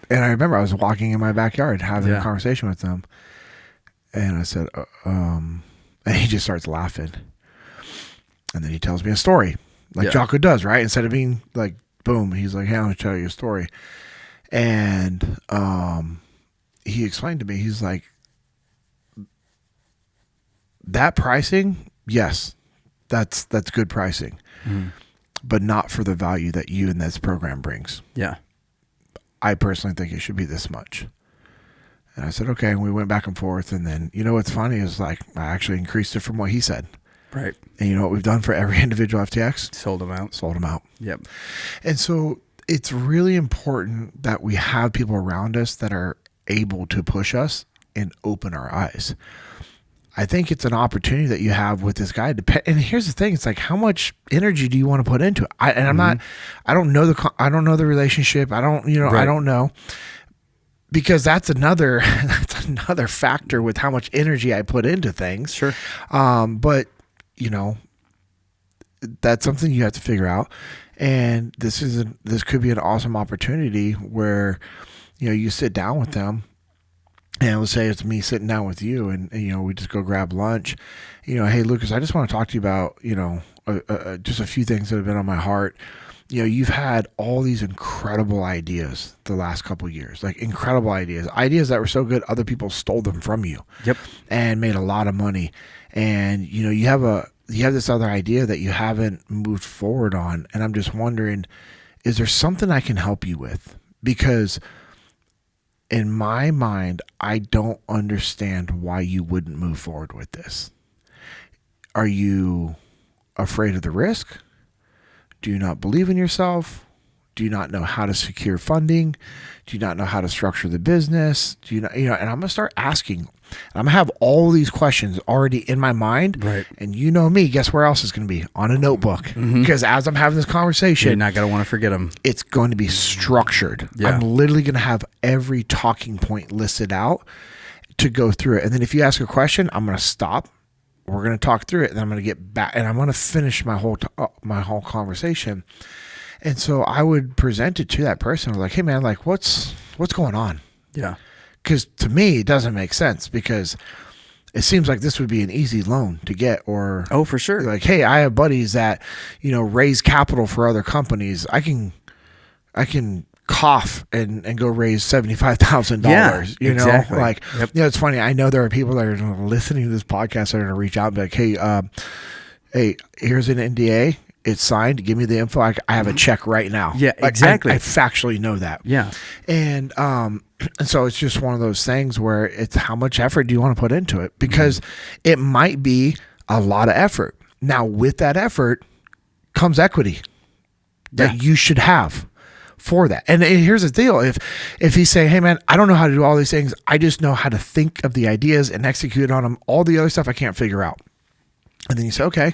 And I remember I was walking in my backyard having a conversation with them, and I said, and he just starts laughing, and then he tells me a story, like Jocko does, right? Instead of being like, boom, he's like, "Hey, I'm gonna tell you a story," and he explained to me, he's like, that pricing, yes, that's good pricing, but not for the value that you and this program brings. Yeah. I personally think it should be this much. And I said, okay. And we went back and forth. And then, what's funny is like, I actually increased it from what he said. Right. And you know what we've done for every individual FTX? Sold them out. Yep. And so it's really important that we have people around us that are able to push us and open our eyes. I think it's an opportunity that you have with this guy. And here's the thing: it's like, how much energy do you want to put into it? I don't know the relationship. I don't know, because that's another factor with how much energy I put into things. Sure. But that's something you have to figure out. And this could be an awesome opportunity where, you sit down with them. And let's say it's me sitting down with you, and we just go grab lunch. Hey Lucas, I just want to talk to you about just a few things that have been on my heart. You've had all these incredible ideas the last couple of years, like incredible ideas that were so good other people stole them from you. Yep. And made a lot of money. And you have this other idea that you haven't moved forward on, and I'm just wondering, is there something I can help you with? Because in my mind, I don't understand why you wouldn't move forward with this. Are you afraid of the risk? Do you not believe in yourself? Do you not know how to secure funding? Do you not know how to structure the business? Do you not, and I'm going to start asking. I'm going to have all these questions already in my mind. Right. And you know me, guess where else is going to be? On a notebook. Mm-hmm. Because as I'm having this conversation, you're not going to want to forget them. It's going to be structured. Yeah. I'm literally going to have every talking point listed out to go through it. And then if you ask a question, I'm going to stop. We're going to talk through it. And I'm going to get back, and I'm going to finish my whole conversation. And so I would present it to that person. I'm like, hey man, like what's going on? Yeah. Because to me, it doesn't make sense, because it seems like this would be an easy loan to get, or for sure. Like, hey, I have buddies that, raise capital for other companies. I can cough and go raise $75,000. Yeah, exactly. Like, yep. It's funny. I know there are people that are listening to this podcast that are going to reach out and be like, hey, here's an NDA. It's signed. Give me the info. I have a check right now. Yeah, exactly. I factually know that. Yeah. And so it's just one of those things where it's how much effort do you want to put into it? Because it might be a lot of effort. Now, with that effort comes equity that you should have for that. And here's the deal. If he's saying, hey man, I don't know how to do all these things. I just know how to think of the ideas and execute on them. All the other stuff I can't figure out. And then you say, okay,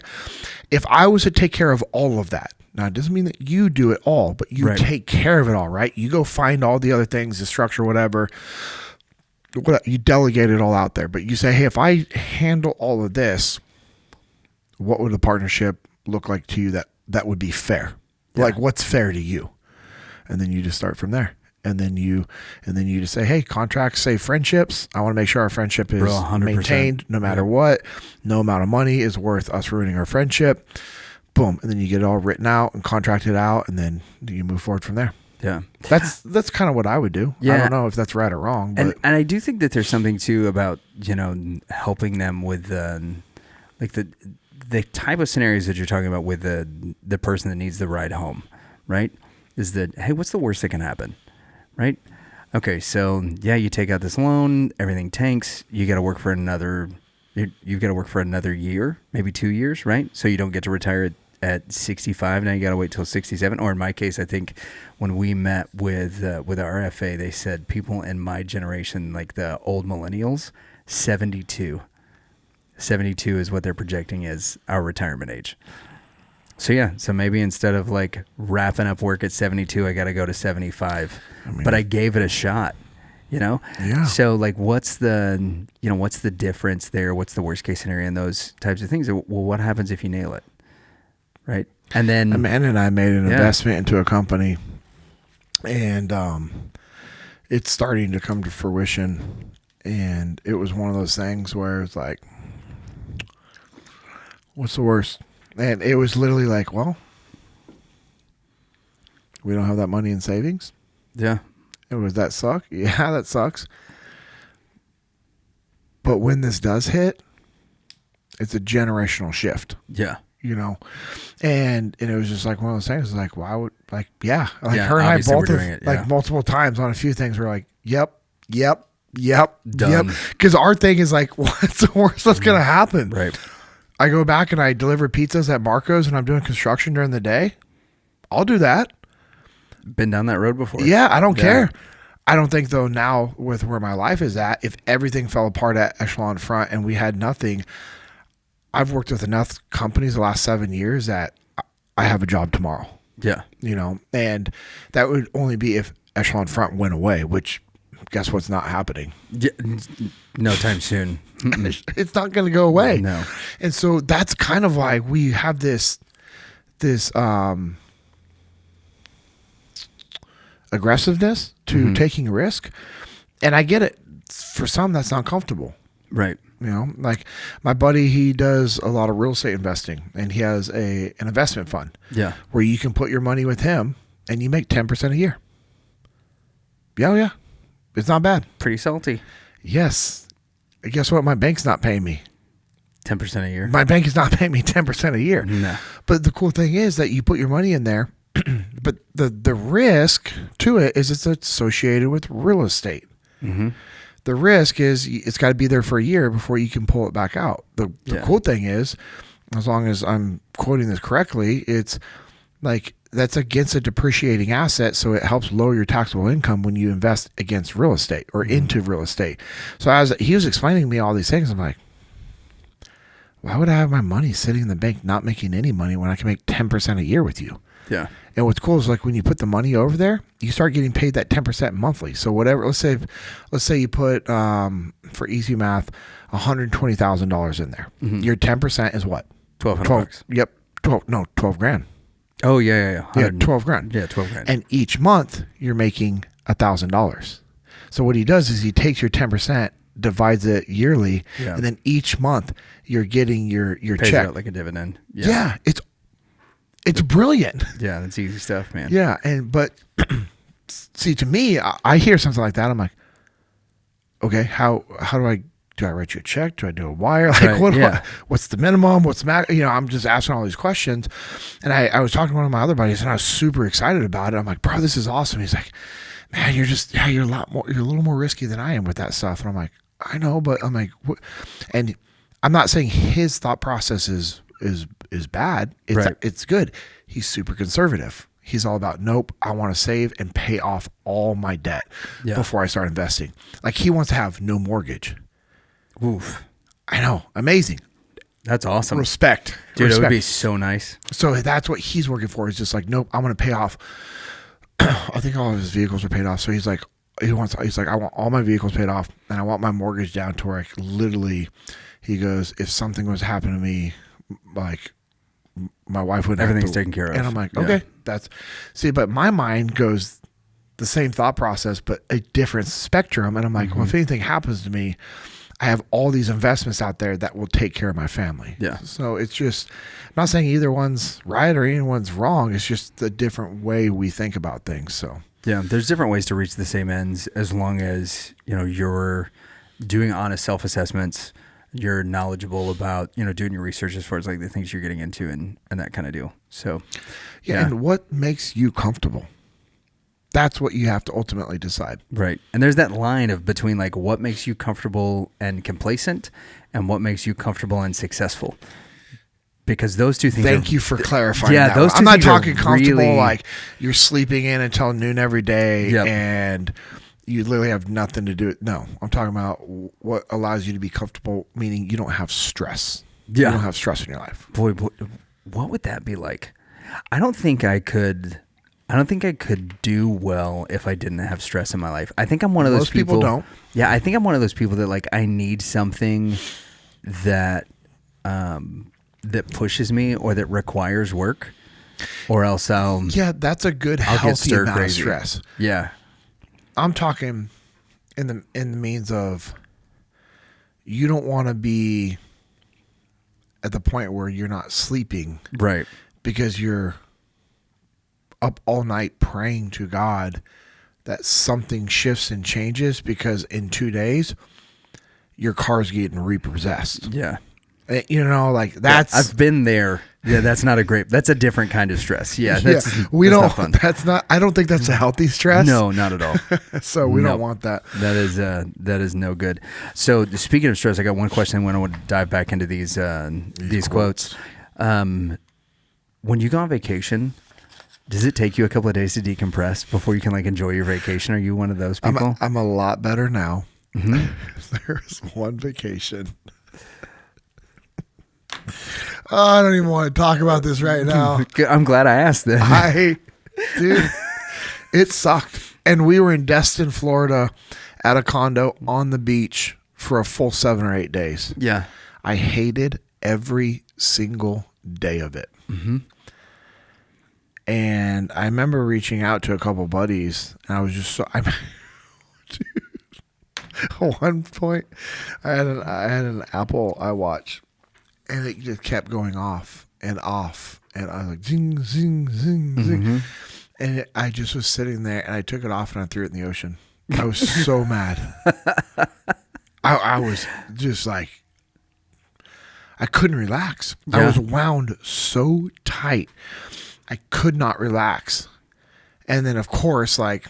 if I was to take care of all of that, now it doesn't mean that you do it all, but you take care of it all, right? You go find all the other things, the structure, whatever, you delegate it all out there. But you say, hey, if I handle all of this, what would the partnership look like to you that would be fair? Yeah. Like what's fair to you? And then you just start from there. And then you just say, hey, contracts say friendships. I want to make sure our friendship is maintained no matter what. No amount of money is worth us ruining our friendship. Boom. And then you get it all written out and contracted out, and then you move forward from there. Yeah. That's kind of what I would do. Yeah. I don't know if that's right or wrong. But. And I do think that there's something too about, helping them with like the type of scenarios that you're talking about with the person that needs the ride home, right? Is that, hey, what's the worst that can happen? Right? Okay, so yeah, you take out this loan, everything tanks, you got to work for another year, maybe 2 years, right? So you don't get to retire at 65. Now you got to wait till 67. Or in my case, I think when we met with our RFA, they said people in my generation, like the old millennials, 72 is what they're projecting as our retirement age. So yeah, so maybe instead of like wrapping up work at 72, I got to go to 75, but I gave it a shot, Yeah. So like, what's the difference there? What's the worst case scenario in those types of things? Well, what happens if you nail it? Right. And then Amanda and I made an investment into a company, and it's starting to come to fruition. And it was one of those things where it's like, what's the worst? And it was literally like, well, we don't have that money in savings. Yeah. And does that suck? Yeah, that sucks. But when this does hit, it's a generational shift. Yeah. And it was just like one of those things, like, why would, like, yeah. Like yeah, her and I both have, multiple times on a few things, we're like, yep. Done. Because our thing is like, what's the worst that's going to happen? Right. I go back and I deliver pizzas at Marco's and I'm doing construction during the day. I'll do that. Been down that road before. Yeah, I don't care. I don't think, though, now with where my life is at, if everything fell apart at Echelon Front and we had nothing, I've worked with enough companies the last 7 years that I have a job tomorrow. Yeah. And that would only be if Echelon Front went away, which guess what's not happening? Yeah, no time soon. It's not going to go away. No. And so that's kind of why we have this aggressiveness to taking risk. And I get it. For some, that's not comfortable. Right. Like my buddy, he does a lot of real estate investing, and he has an investment fund. Yeah. Where you can put your money with him and you make 10% a year. Yeah. It's not bad. Pretty salty. Yes. Guess what? My bank's not paying me 10% a year. My bank is not paying me 10% a year. No. But the cool thing is that you put your money in there, but the risk to it is it's associated with real estate. Mm-hmm. The risk is it's got to be there for a year before you can pull it back out. The cool thing is, as long as I'm quoting this correctly, it's like that's against a depreciating asset, so it helps lower your taxable income when you invest against real estate or into real estate. So as he was explaining to me all these things, I'm like, why would I have my money sitting in the bank not making any money when I can make 10% a year with you? Yeah. And what's cool is like when you put the money over there, you start getting paid that 10% monthly. So whatever, let's say you put, for easy math, $120,000 in there. Mm-hmm. Your 10% is what? $1,200. Yep. 12 grand. Oh yeah. Yeah, 12 grand. Yeah, 12 grand. And each month you're making $1,000. So what he does is he takes your 10%, divides it yearly, and then each month you're getting your Pays check. it out like a dividend. Yeah, it's brilliant. Yeah, that's easy stuff, man. Yeah, but see, to me, I hear something like that, I'm like, okay, how do I write you a check? Do I do a wire? Like, what's the minimum? What's the max? I'm just asking all these questions. And I was talking to one of my other buddies, and I was super excited about it. I'm like, bro, this is awesome. He's like, man, you're a little more risky than I am with that stuff. And I'm like, I know, but I'm like, what? And I'm not saying his thought process is bad. It's good. He's super conservative. He's all about, nope, I want to save and pay off all my debt before I start investing. Like, he wants to have no mortgage. Oof. I know. Amazing. That's awesome. Respect. Dude, Respect. it would be so nice. So that's what he's working for. He's just like, nope, I'm going to pay off. I think all of his vehicles are paid off. So he's like, I want all my vehicles paid off, and I want my mortgage down to where I literally, he goes, if something was happening to me, like, my wife would everything's taken care of. And I'm like, okay, but my mind goes the same thought process, but a different spectrum. And I'm like, well, if anything happens to me, I have all these investments out there that will take care of my family. Yeah. So it's just, I'm not saying either one's right or anyone's wrong. It's just a different way we think about things. So yeah, there's different ways to reach the same ends, as long as, you're doing honest self-assessments, you're knowledgeable about, doing your research as far as like the things you're getting into and that kind of deal. So, yeah. And what makes you comfortable? That's what you have to ultimately decide. Right. And there's that line of between like what makes you comfortable and complacent and what makes you comfortable and successful. Because those two things. Thank you for clarifying. Yeah, that. those two I'm not things talking are comfortable really, like you're sleeping in until noon every day Yep. and you literally have nothing to do. No, I'm talking about what allows you to be comfortable, meaning you don't have stress. Yeah. You don't have stress in your life. Boy, what would that be like? I don't think I could do well if I didn't have stress in my life. I think I'm one of those people. Most people don't. Yeah, I think I'm one of those people that like I need something that that pushes me or that requires work, or else I'll that's a good I'll get healthy stir amount of crazy. stress. Yeah. I'm talking in the means of you don't want to be at the point where you're not sleeping, Right. because you're up all night praying to God that something shifts and changes, because in 2 days your car's getting repossessed. Yeah. Like that's I've been there. Yeah, that's a different kind of stress. Yeah, that's not fun. That's not. I don't think that's a healthy stress. No, not at all. So we don't want that. That is no good. So speaking of stress, I got one question when I want to dive back into these quotes. When you go on vacation, does it take you a couple of days to decompress before you can like enjoy your vacation? Are you one of those people? I'm a lot better now. Mm-hmm. There's one vacation. Oh, I don't even want to talk about this right now. I'm glad I asked that. Dude, it sucked. And we were in Destin, Florida at a condo on the beach for a full 7 or 8 days. Yeah. I hated every single day of it. Mm-hmm. And I remember reaching out to a couple buddies, and I was just so, dude, at one point I had an Apple iWatch, and it just kept going off and off, and I was like zing zing zing zing, Mm-hmm. and I just was sitting there, and I took it off and I threw it in the ocean. I was so mad. I was just like, I couldn't relax. Yeah. I was wound so tight, I could not relax. And then of course, like,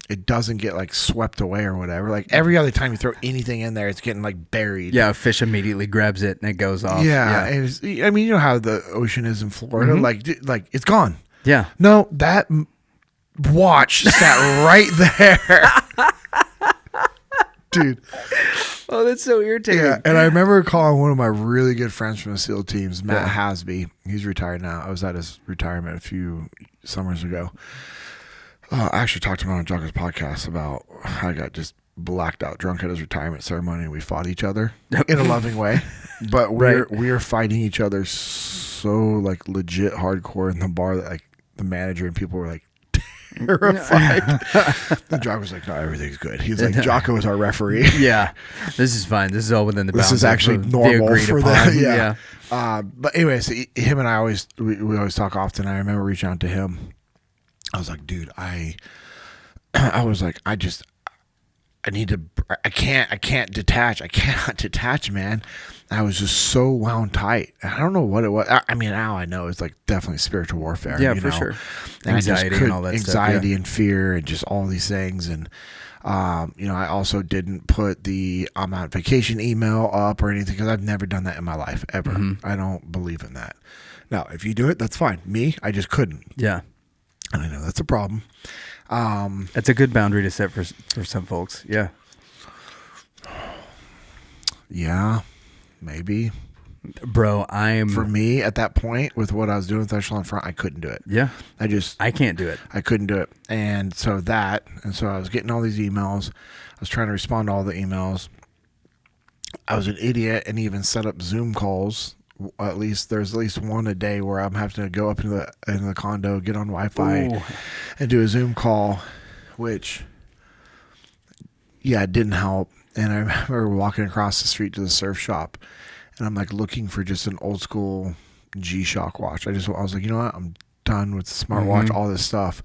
it doesn't get like swept away or whatever. Like every other time you throw anything in there, it's getting like buried. Yeah, a fish immediately grabs it and it goes off. Yeah. And I mean, you know how the ocean is in Florida. Mm-hmm. Like it's gone. Yeah. No, that watch sat right there. Dude. Oh, that's so irritating. Yeah. And I remember calling one of my really good friends from the SEAL teams, Matt Hasby. He's retired now. I was at his retirement a few summers ago. I actually talked to him on Jocko's podcast about how I got just blacked out drunk at his retirement ceremony, and we fought each other in a loving way. But we're fighting each other so like legit hardcore in the bar that like the manager and people were like terrified. And Jocko was like, "No, everything's good." He's like, "Jocko is our referee." Yeah, this is fine. This is all within the bounds. This is actually of normal the agreed for upon. that. Yeah. But anyways, him and I we always talk often. I remember reaching out to him. I was like, dude, I was like, I can't detach. I cannot detach, man. I was just so wound tight. I don't know what it was. I mean, now I know it's like definitely spiritual warfare. Yeah, you for know? sure. And Anxiety and all that stuff. Anxiety and fear and just all these things. And, I also didn't put the I'm on vacation email up or anything because I've never done that in my life, ever. Mm-hmm. I don't believe in that. Now, if you do it, that's fine. Me, I just couldn't. Yeah. And I know that's a problem. That's a good boundary to set for some folks. Yeah. Yeah, maybe. Bro, For me at that point with what I was doing with Echelon Front, I couldn't do it. Yeah. I can't do it. I couldn't do it. And so I was getting all these emails. I was trying to respond to all the emails. I was an idiot and even set up Zoom calls. There's at least one a day where I'm having to go up into the condo, get on Wi-Fi, and do a Zoom call, which, it didn't help. And I remember walking across the street to the surf shop, and I'm like looking for just an old school G-Shock watch. I was like, you know what? I'm done with the smartwatch, all this stuff.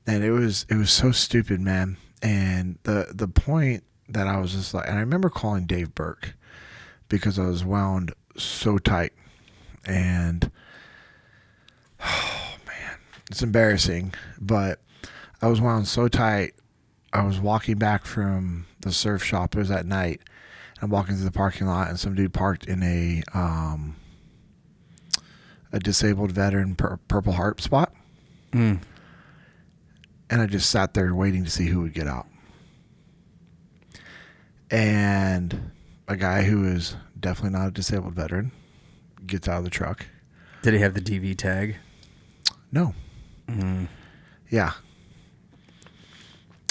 And it was so stupid, man. And the point that I was just like, and I remember calling Dave Burke because I was wound so tight, and oh man, it's embarrassing, but I was wound so tight. I was walking back from the surf shop. It was at night. I'm walking through the parking lot, and some dude parked in a disabled veteran Purple Heart spot. And I just sat there waiting to see who would get out. And a guy who is definitely not a disabled veteran gets out of the truck. Did he have the DV tag? No. Yeah.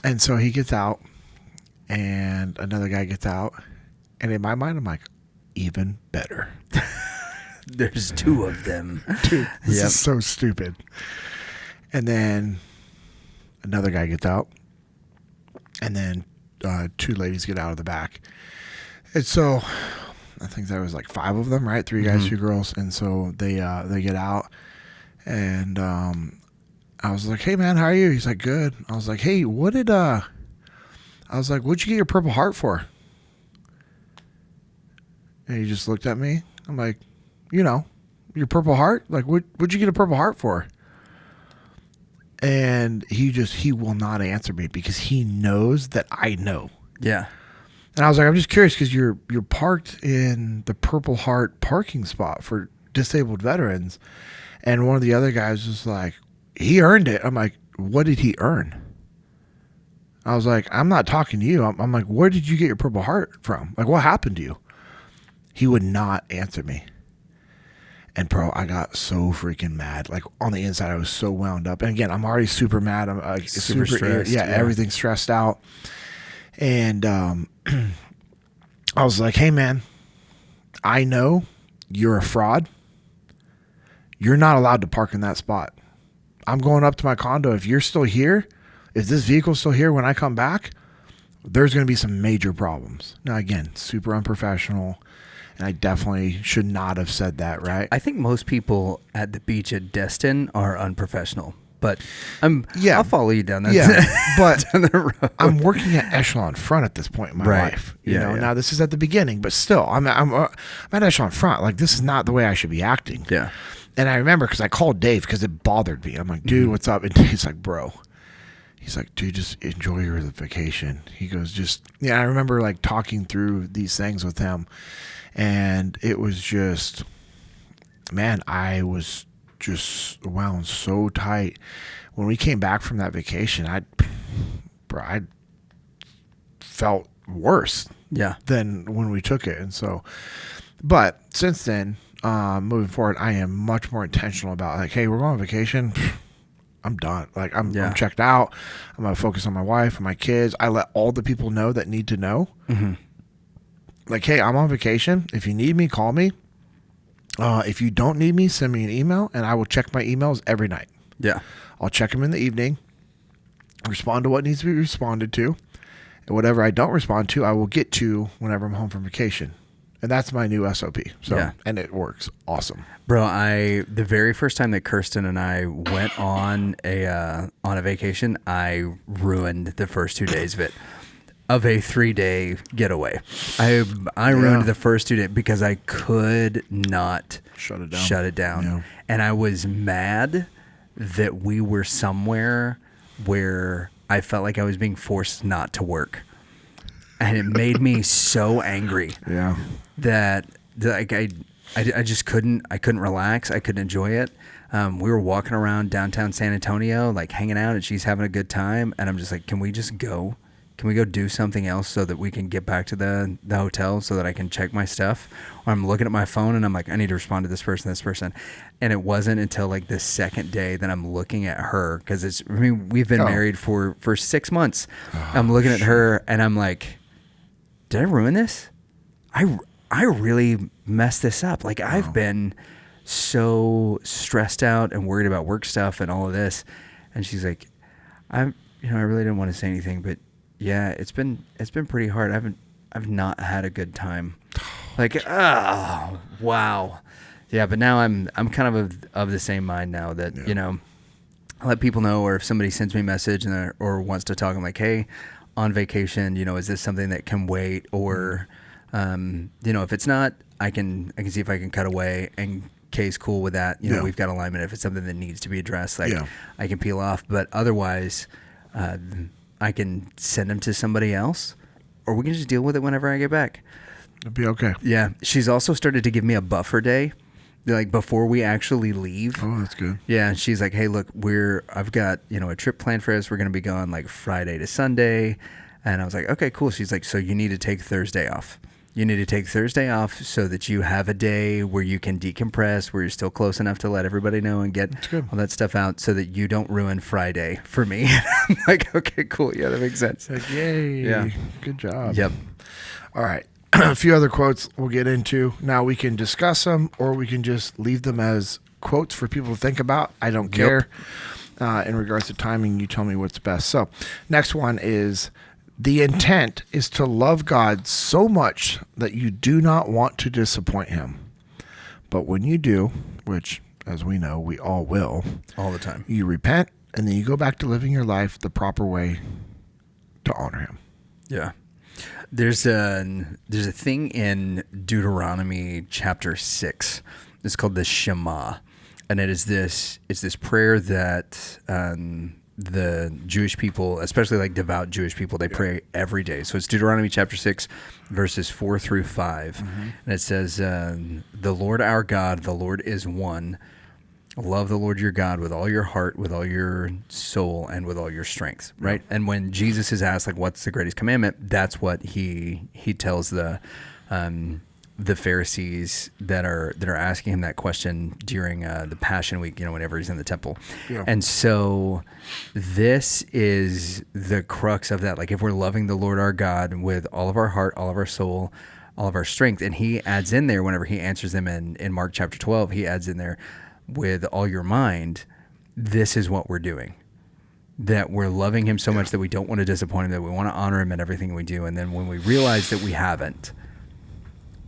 And so he gets out, and another guy gets out. And in my mind, I'm like, even better. There's two of them. Dude, this is so stupid. And then another guy gets out. And then two ladies get out of the back. And so I think there was like 5 of them, right? 3 guys, 2 girls. And so they get out. And I was like, hey, man, how are you? He's like, good. I was like, hey, what'd you get your Purple Heart for? And he just looked at me. I'm like, your Purple Heart? Like, what'd you get a Purple Heart for? And he will not answer me because he knows that I know. Yeah. And I was like, I'm just curious because you're parked in the Purple Heart parking spot for disabled veterans. And one of the other guys was like, he earned it. I'm like, what did he earn? I was like, I'm not talking to you. I'm like, where did you get your Purple Heart from? Like, what happened to you? He would not answer me. And bro, I got so freaking mad. Like on the inside, I was so wound up. And again, I'm already super mad. I'm super stressed. Yeah, everything's stressed out. And I was like, hey man, I know you're a fraud. You're not allowed to park in that spot. I'm going up to my condo. If you're still here, if this vehicle's still here when I come back, there's going to be some major problems. Now again, super unprofessional. And I definitely should not have said that, right? I think most people at the beach at Destin are unprofessional, but I'll follow you down that. Yeah, but down the road. I'm working at Echelon Front at this point in my life. You know, now this is at the beginning, but still, I'm at Echelon Front. Like this is not the way I should be acting. Yeah. And I remember because I called Dave because it bothered me. I'm like, dude, what's up? And Dave's like, bro. He's like, dude, just enjoy your vacation. He goes, I remember like talking through these things with him. And it was just, man, I was just wound so tight. When we came back from that vacation, I felt worse than when we took it. And so, but since then, moving forward, I am much more intentional about like, hey, we're going on vacation. I'm done. Like I'm checked out. I'm going to focus on my wife and my kids. I let all the people know that need to know. Mm-hmm. Like, hey, I'm on vacation. If you need me, call me. If you don't need me, send me an email, and I will check my emails every night. Yeah. I'll check them in the evening, respond to what needs to be responded to, and whatever I don't respond to, I will get to whenever I'm home from vacation. And that's my new SOP. So, and it works awesome. Bro, the very first time that Kirsten and I went on a vacation, I ruined the first 2 days of it. Of a 3-day getaway. I ruined the first 2 days because I could not shut it down. Yeah. And I was mad that we were somewhere where I felt like I was being forced not to work. And it made me so angry. Yeah. That like I just couldn't relax. I couldn't enjoy it. We were walking around downtown San Antonio, like hanging out, and she's having a good time. And I'm just like, can we just go? Can we go do something else so that we can get back to the hotel so that I can check my stuff? Or I'm looking at my phone and I'm like, I need to respond to this person. And it wasn't until like the second day that I'm looking at her, because we've been married for 6 months. I'm looking at her and I'm like, did I ruin this? I really messed this up. Like I've been so stressed out and worried about work stuff and all of this. And she's like, I really didn't want to say anything, but yeah, it's been pretty hard. I've not had a good time. Like, oh, wow. Yeah, but now I'm kind of the same mind now that, I let people know, or if somebody sends me a message or wants to talk, I'm like, hey, on vacation, is this something that can wait? Or, if it's not, I can see if I can cut away, and Kay's cool with that. We've got alignment. If it's something that needs to be addressed, like I can peel off, but otherwise, I can send them to somebody else, or we can just deal with it whenever I get back. It'll be okay. Yeah. She's also started to give me a buffer day, like before we actually leave. Oh, that's good. Yeah. She's like, hey, look, I've got, a trip planned for us. We're going to be gone like Friday to Sunday. And I was like, okay, cool. She's like, so you need to take Thursday off. You need to take Thursday off so that you have a day where you can decompress, where you're still close enough to let everybody know and get all that stuff out, so that you don't ruin Friday for me. I'm like, okay, cool. Yeah, that makes sense. Like, yay. Yeah. Good job. Yep. All right. A few other quotes we'll get into. Now we can discuss them, or we can just leave them as quotes for people to think about. I don't care. In regards to timing, you tell me what's best. So next one is, the intent is to love God so much that you do not want to disappoint him. But when you do, which, as we know, we all will. All the time. You repent, and then you go back to living your life the proper way to honor him. Yeah. There's a thing in Deuteronomy chapter 6. It's called the Shema. And it's this prayer that the Jewish people, especially like devout Jewish people, they pray every day. So it's Deuteronomy chapter 6, verses 4 through 5. Mm-hmm. And it says, the Lord our God, the Lord is one. Love the Lord your God with all your heart, with all your soul, and with all your strength, right? Yeah. And when Jesus is asked, like, what's the greatest commandment, that's what he tells the Pharisees that are asking him that question during the Passion Week, whenever he's in the temple. Yeah. And so this is the crux of that. Like, if we're loving the Lord our God with all of our heart, all of our soul, all of our strength, and he adds in there, whenever he answers them in Mark chapter 12, he adds in there, with all your mind, this is what we're doing. That we're loving him so much that we don't want to disappoint him, that we want to honor him in everything we do. And then when we realize that we haven't,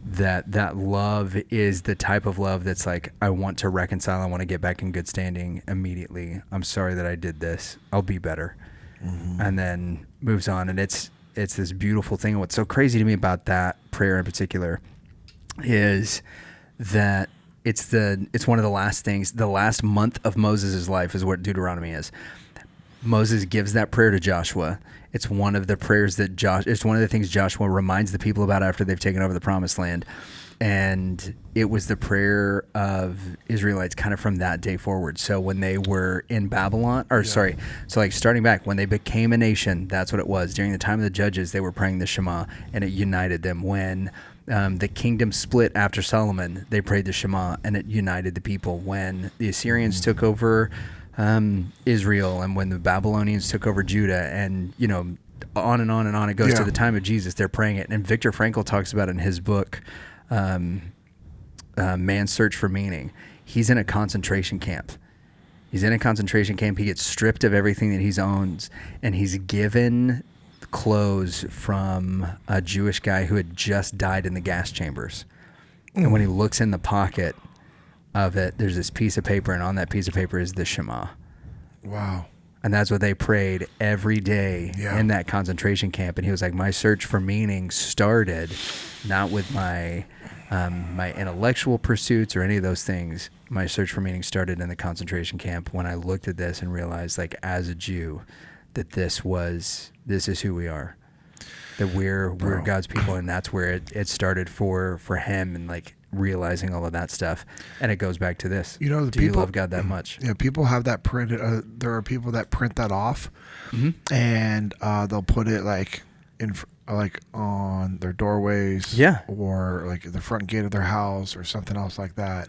that love is the type of love that's like, I want to reconcile. I want to get back in good standing immediately. I'm sorry that I did this. I'll be better. Mm-hmm. And then moves on. And it's this beautiful thing. And what's so crazy to me about that prayer in particular is that it's one of the last things, the last month of Moses' life is what Deuteronomy is. Moses gives that prayer to Joshua. It's one of the prayers that it's one of the things Joshua reminds the people about after they've taken over the promised land. And it was the prayer of Israelites kind of from that day forward. So when they were in Babylon, so like starting back, when they became a nation, that's what it was. During the time of the judges, they were praying the Shema, and it united them. When the kingdom split after Solomon, they prayed the Shema, and it united the people. When the Assyrians took over Israel, and when the Babylonians took over Judah, and on and on and on it goes to the time of Jesus, they're praying it. And Viktor Frankl talks about it in his book, Man's Search for Meaning. He's in a concentration camp. He gets stripped of everything that he owns, and he's given clothes from a Jewish guy who had just died in the gas chambers. And when he looks in the pocket of it, there's this piece of paper, and on that piece of paper is the Shema. Wow. And that's what they prayed every day in that concentration camp. And he was like, my search for meaning started not with my my intellectual pursuits or any of those things. My search for meaning started in the concentration camp when I looked at this and realized, like, as a Jew, that this is who we are, that we're God's people, and that's where it started for him. And like, realizing all of that stuff. And it goes back to this. You know, do you love God that much? Yeah, people have that printed. There are people that print that off, and they'll put it like like on their doorways, or like the front gate of their house, or something else like that.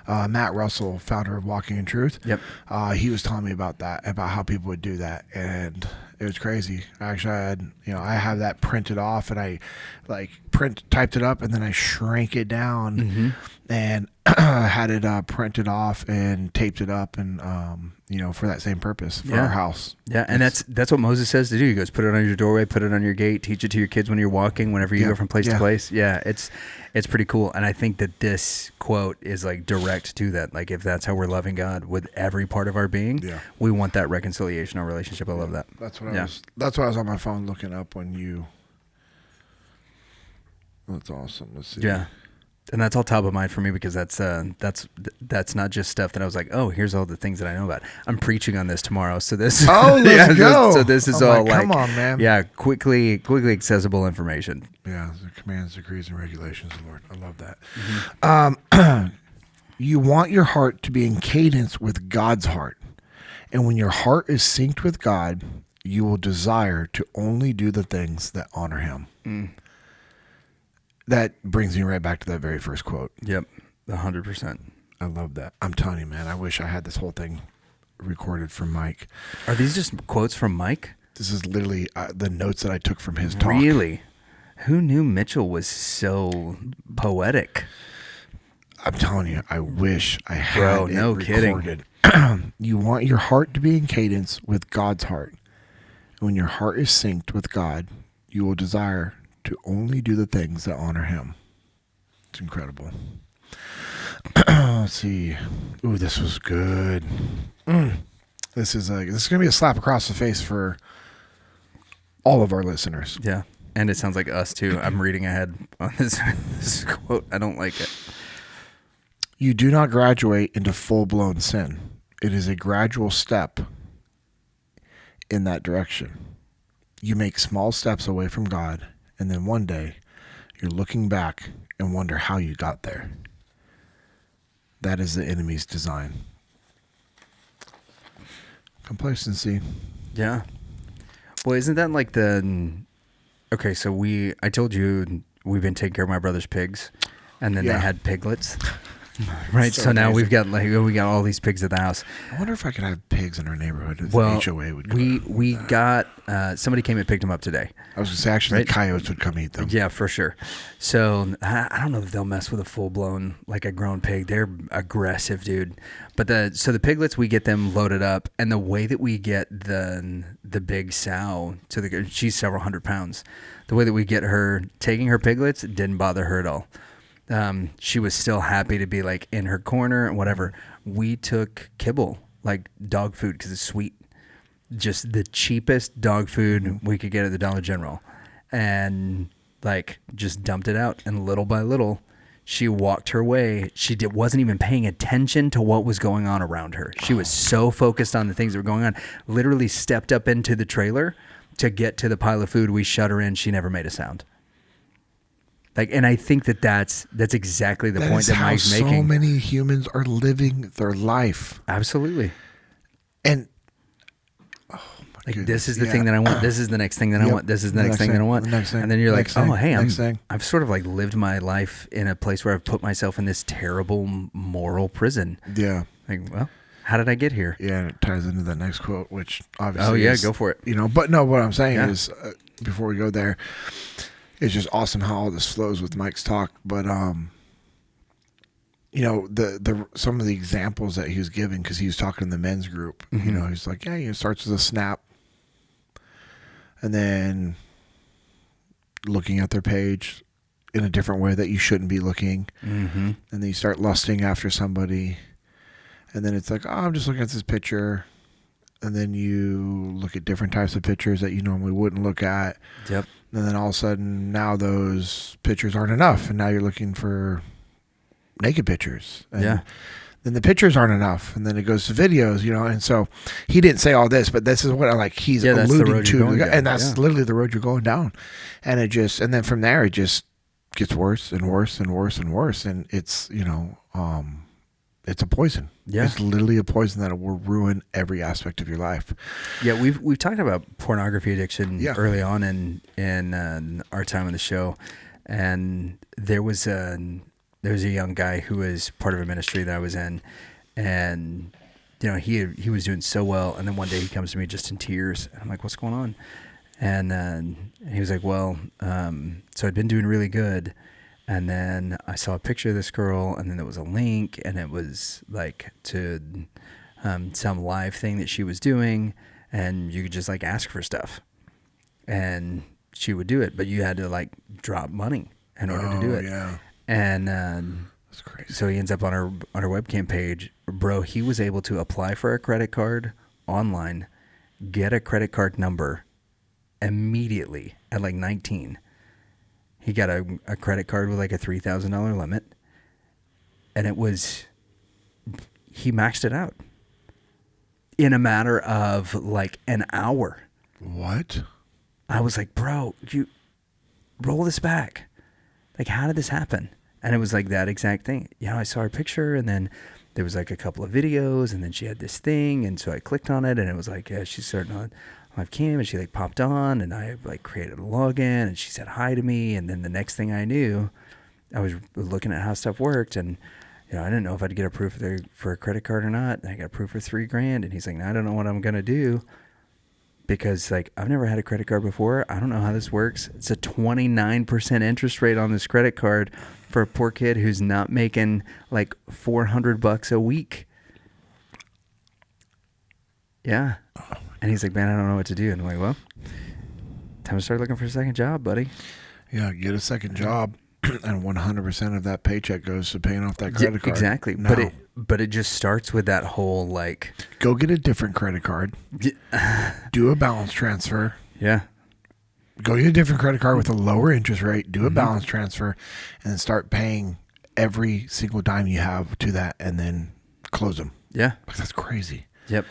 Matt Russell, founder of Walking in Truth, he was telling me about that, about how people would do that, and it was crazy. Actually, I have that printed off, and I typed it up, and then I shrank it down, and had it printed off and taped it up, and for that same purpose for our house. Yeah, and that's what Moses says to do. He goes, put it on your doorway, put it on your gate, teach it to your kids when you're walking, whenever you go from place to place. Yeah, it's pretty cool, and I think that this quote is like direct to that. Like, if that's how we're loving God with every part of our being, we want that reconciliation, our relationship. I love that. That's what I was on my phone looking up when you. That's awesome. Let's see. Yeah. And that's all top of mind for me, because that's not just stuff that I was like, oh, here's all the things that I know about. I'm preaching on this tomorrow, so this. Oh, let's go. So this is all like, come on, man. Yeah, quickly accessible information. Yeah, the commands, decrees, and regulations, Lord. I love that. You want your heart to be in cadence with God's heart, and when your heart is synced with God, you will desire to only do the things that honor Him. That brings me right back to that very first quote. Yep, 100%. I love that. I'm telling you, man, I wish I had this whole thing recorded from Mike. Are these just quotes from Mike? This is literally the notes that I took from his talk. Really? Who knew Mitchell was so poetic? I'm telling you, I wish I had it recorded. Kidding. You want your heart to be in cadence with God's heart. When your heart is synced with God, you will desire to only do the things that honor Him. It's incredible. Let's see. Ooh, this was good. This is going to be a slap across the face for all of our listeners. Yeah, and it sounds like us too. I'm reading ahead on this quote. I don't like it. You do not graduate into full-blown sin. It is a gradual step in that direction. You make small steps away from God, and then one day, you're looking back and wonder how you got there. That is the enemy's design. Complacency. Yeah. Well, isn't that like okay, so I told you we've been taking care of my brother's pigs, and then they had piglets. Right, so now we've got all these pigs at the house. I wonder if I could have pigs in our neighborhood. If well, the HOA would come we got somebody came and picked them up today. I was going to say, actually, the coyotes would come eat them. Yeah, for sure. So I don't know if they'll mess with a full blown like a grown pig. They're aggressive, dude. But the piglets, we get them loaded up, and the way that we get the big sow she's several hundred pounds. The way that we get her taking her piglets didn't bother her at all. She was still happy to be like in her corner and whatever. We took kibble, like dog food, because it's sweet. Just the cheapest dog food we could get at the Dollar General, and like just dumped it out. And little by little, she walked her way. She wasn't even paying attention to what was going on around her. She was so focused on the things that were going on. Literally stepped up into the trailer to get to the pile of food. We shut her in. She never made a sound. Like, and I think that's exactly the point that Mike's making. So many humans are living their life. Absolutely. And like, this is the thing that I want. This is the next thing that I want. This is the next thing that I want. And then you're like, oh, hey, I've sort of like lived my life in a place where I've put myself in this terrible moral prison. Yeah. Like, well, how did I get here? Yeah, and it ties into that next quote, which obviously go for it. But no, what I'm saying is, before we go there, it's just awesome how all this flows with Mike's talk. But the some of the examples that he was giving, because he was talking to the men's group. He's like, it starts with a snap, and then looking at their page in a different way that you shouldn't be looking, and then you start lusting after somebody, and then it's like, I'm just looking at this picture. And then you look at different types of pictures that you normally wouldn't look at. Yep. And then all of a sudden, now those pictures aren't enough. And now you're looking for naked pictures. And then the pictures aren't enough. And then it goes to videos, And so he didn't say all this, but this is what he's alluding to. And that's literally the road you're going down. And and then from there, it just gets worse and worse and worse and worse. And it's, it's a poison. Yeah. It's literally a poison that will ruin every aspect of your life. Yeah, we've talked about pornography addiction early on in our time on the show, and there was a young guy who was part of a ministry that I was in, and he was doing so well, and then one day he comes to me just in tears, and I'm like, "What's going on?" And he was like, "Well, so I'd been doing really good." And then I saw a picture of this girl, and then there was a link, and it was like to some live thing that she was doing, and you could just like ask for stuff, and she would do it, but you had to like drop money in order to do it. Yeah. And That's crazy. so he ends up on her webcam page, bro. He was able to apply for a credit card online, get a credit card number immediately at like 19. He got a credit card with like a $3,000 limit, and he maxed it out in a matter of like an hour. What? I was like, bro, you roll this back. Like, how did this happen? And it was like that exact thing. I saw her picture, and then there was like a couple of videos, and then she had this thing, and so I clicked on it, and it was like, she's starting on live cam, and she like popped on, and I like created a login, and she said hi to me, and then the next thing I knew, I was looking at how stuff worked, and I didn't know if I'd get approved for a credit card or not. And I got approved for $3,000, and he's like, "No, I don't know what I'm gonna do because like I've never had a credit card before. I don't know how this works. It's a 29% interest rate on this credit card for a poor kid who's not making like $400 a week." Yeah. And he's like, "Man, I don't know what to do." And I'm like, "Well, time to start looking for a second job, buddy." Yeah, get a second job, and 100% of that paycheck goes to paying off that credit card. Exactly. No. But it just starts with that whole like, go get a different credit card. Do a balance transfer. yeah. Go get a different credit card with a lower interest rate. Do a balance transfer, and then start paying every single dime you have to that, and then close them. Yeah. Like, that's crazy. Yep.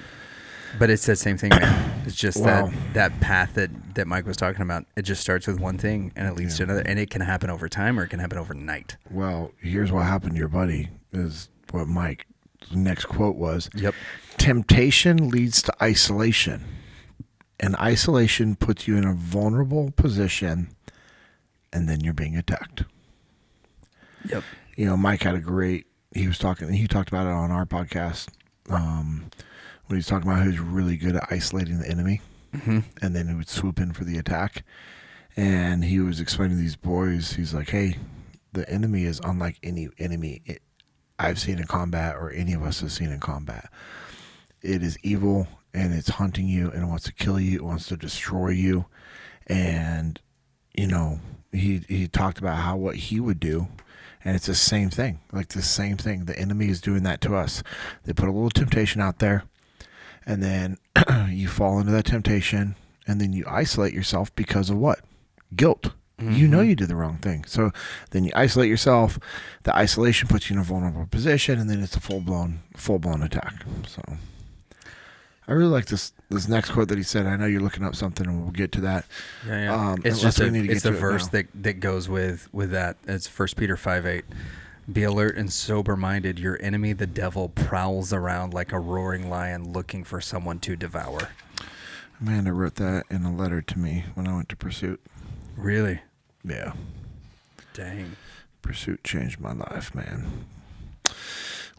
But it's that same thing, man. It's just Wow. that path that Mike was talking about. It just starts with one thing, and it leads to another. And it can happen over time, or it can happen overnight. Well, here's what happened to your buddy, is what Mike's next quote was. Yep. Temptation leads to isolation, and isolation puts you in a vulnerable position, and then you're being attacked. Yep. Mike had he talked about it on our podcast, when he's talking about who's really good at isolating the enemy, and then he would swoop in for the attack. And he was explaining to these boys, he's like, "Hey, the enemy is unlike any enemy I've seen in combat, or any of us have seen in combat. It is evil, and it's hunting you, and it wants to kill you. It wants to destroy you." And he talked about what he would do. And it's the same thing, like the same thing. The enemy is doing that to us. They put a little temptation out there, and then you fall into that temptation, and then you isolate yourself because of what? Guilt. You know you did the wrong thing. So then you isolate yourself. The isolation puts you in a vulnerable position, and then it's a full-blown attack. So I really like this next quote that he said. I know you're looking up something, and we'll get to that. Yeah. It's just the verse that goes with that. It's 1 Peter 5:8. "Be alert and sober-minded. Your enemy, the devil, prowls around like a roaring lion looking for someone to devour." Amanda wrote that in a letter to me when I went to Pursuit. Really? Yeah. Dang. Pursuit changed my life, man.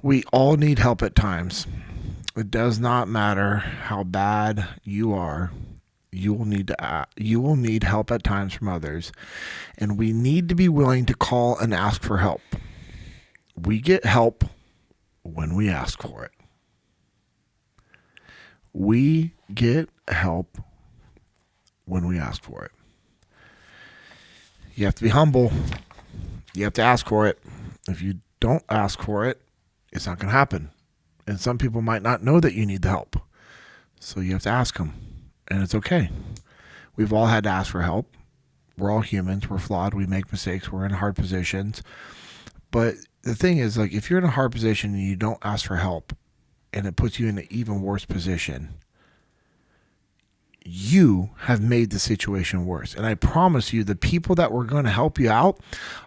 We all need help at times. It does not matter how bad you are. You will need help at times from others, and we need to be willing to call and ask for help. We get help when we ask for it. We get help when we ask for it. You have to be humble. You have to ask for it. If you don't ask for it, it's not going to happen. And some people might not know that you need the help. So you have to ask them. And it's okay. We've all had to ask for help. We're all humans. We're flawed. We make mistakes. We're in hard positions. But the thing is, like, if you're in a hard position and you don't ask for help, and it puts you in an even worse position, you have made the situation worse. And I promise you, the people that were going to help you out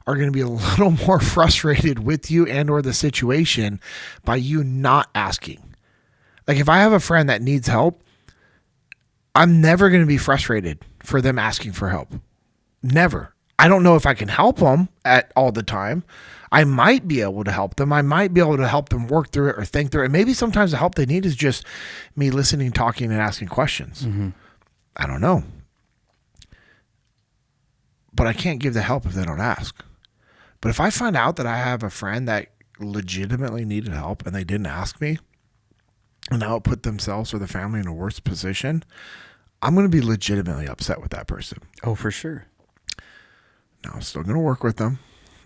are going to be a little more frustrated with you and or the situation by you not asking. Like if I have a friend that needs help, I'm never going to be frustrated for them asking for help. Never. I don't know if I can help them at all the time. I might be able to help them. I might be able to help them work through it or think through it. Maybe sometimes the help they need is just me listening, talking, and asking questions. Mm-hmm. I don't know. But I can't give the help if they don't ask. But if I find out that I have a friend that legitimately needed help and they didn't ask me, and now it put themselves or the family in a worse position, I'm going to be legitimately upset with that person. Oh, for sure. Now, I'm still going to work with them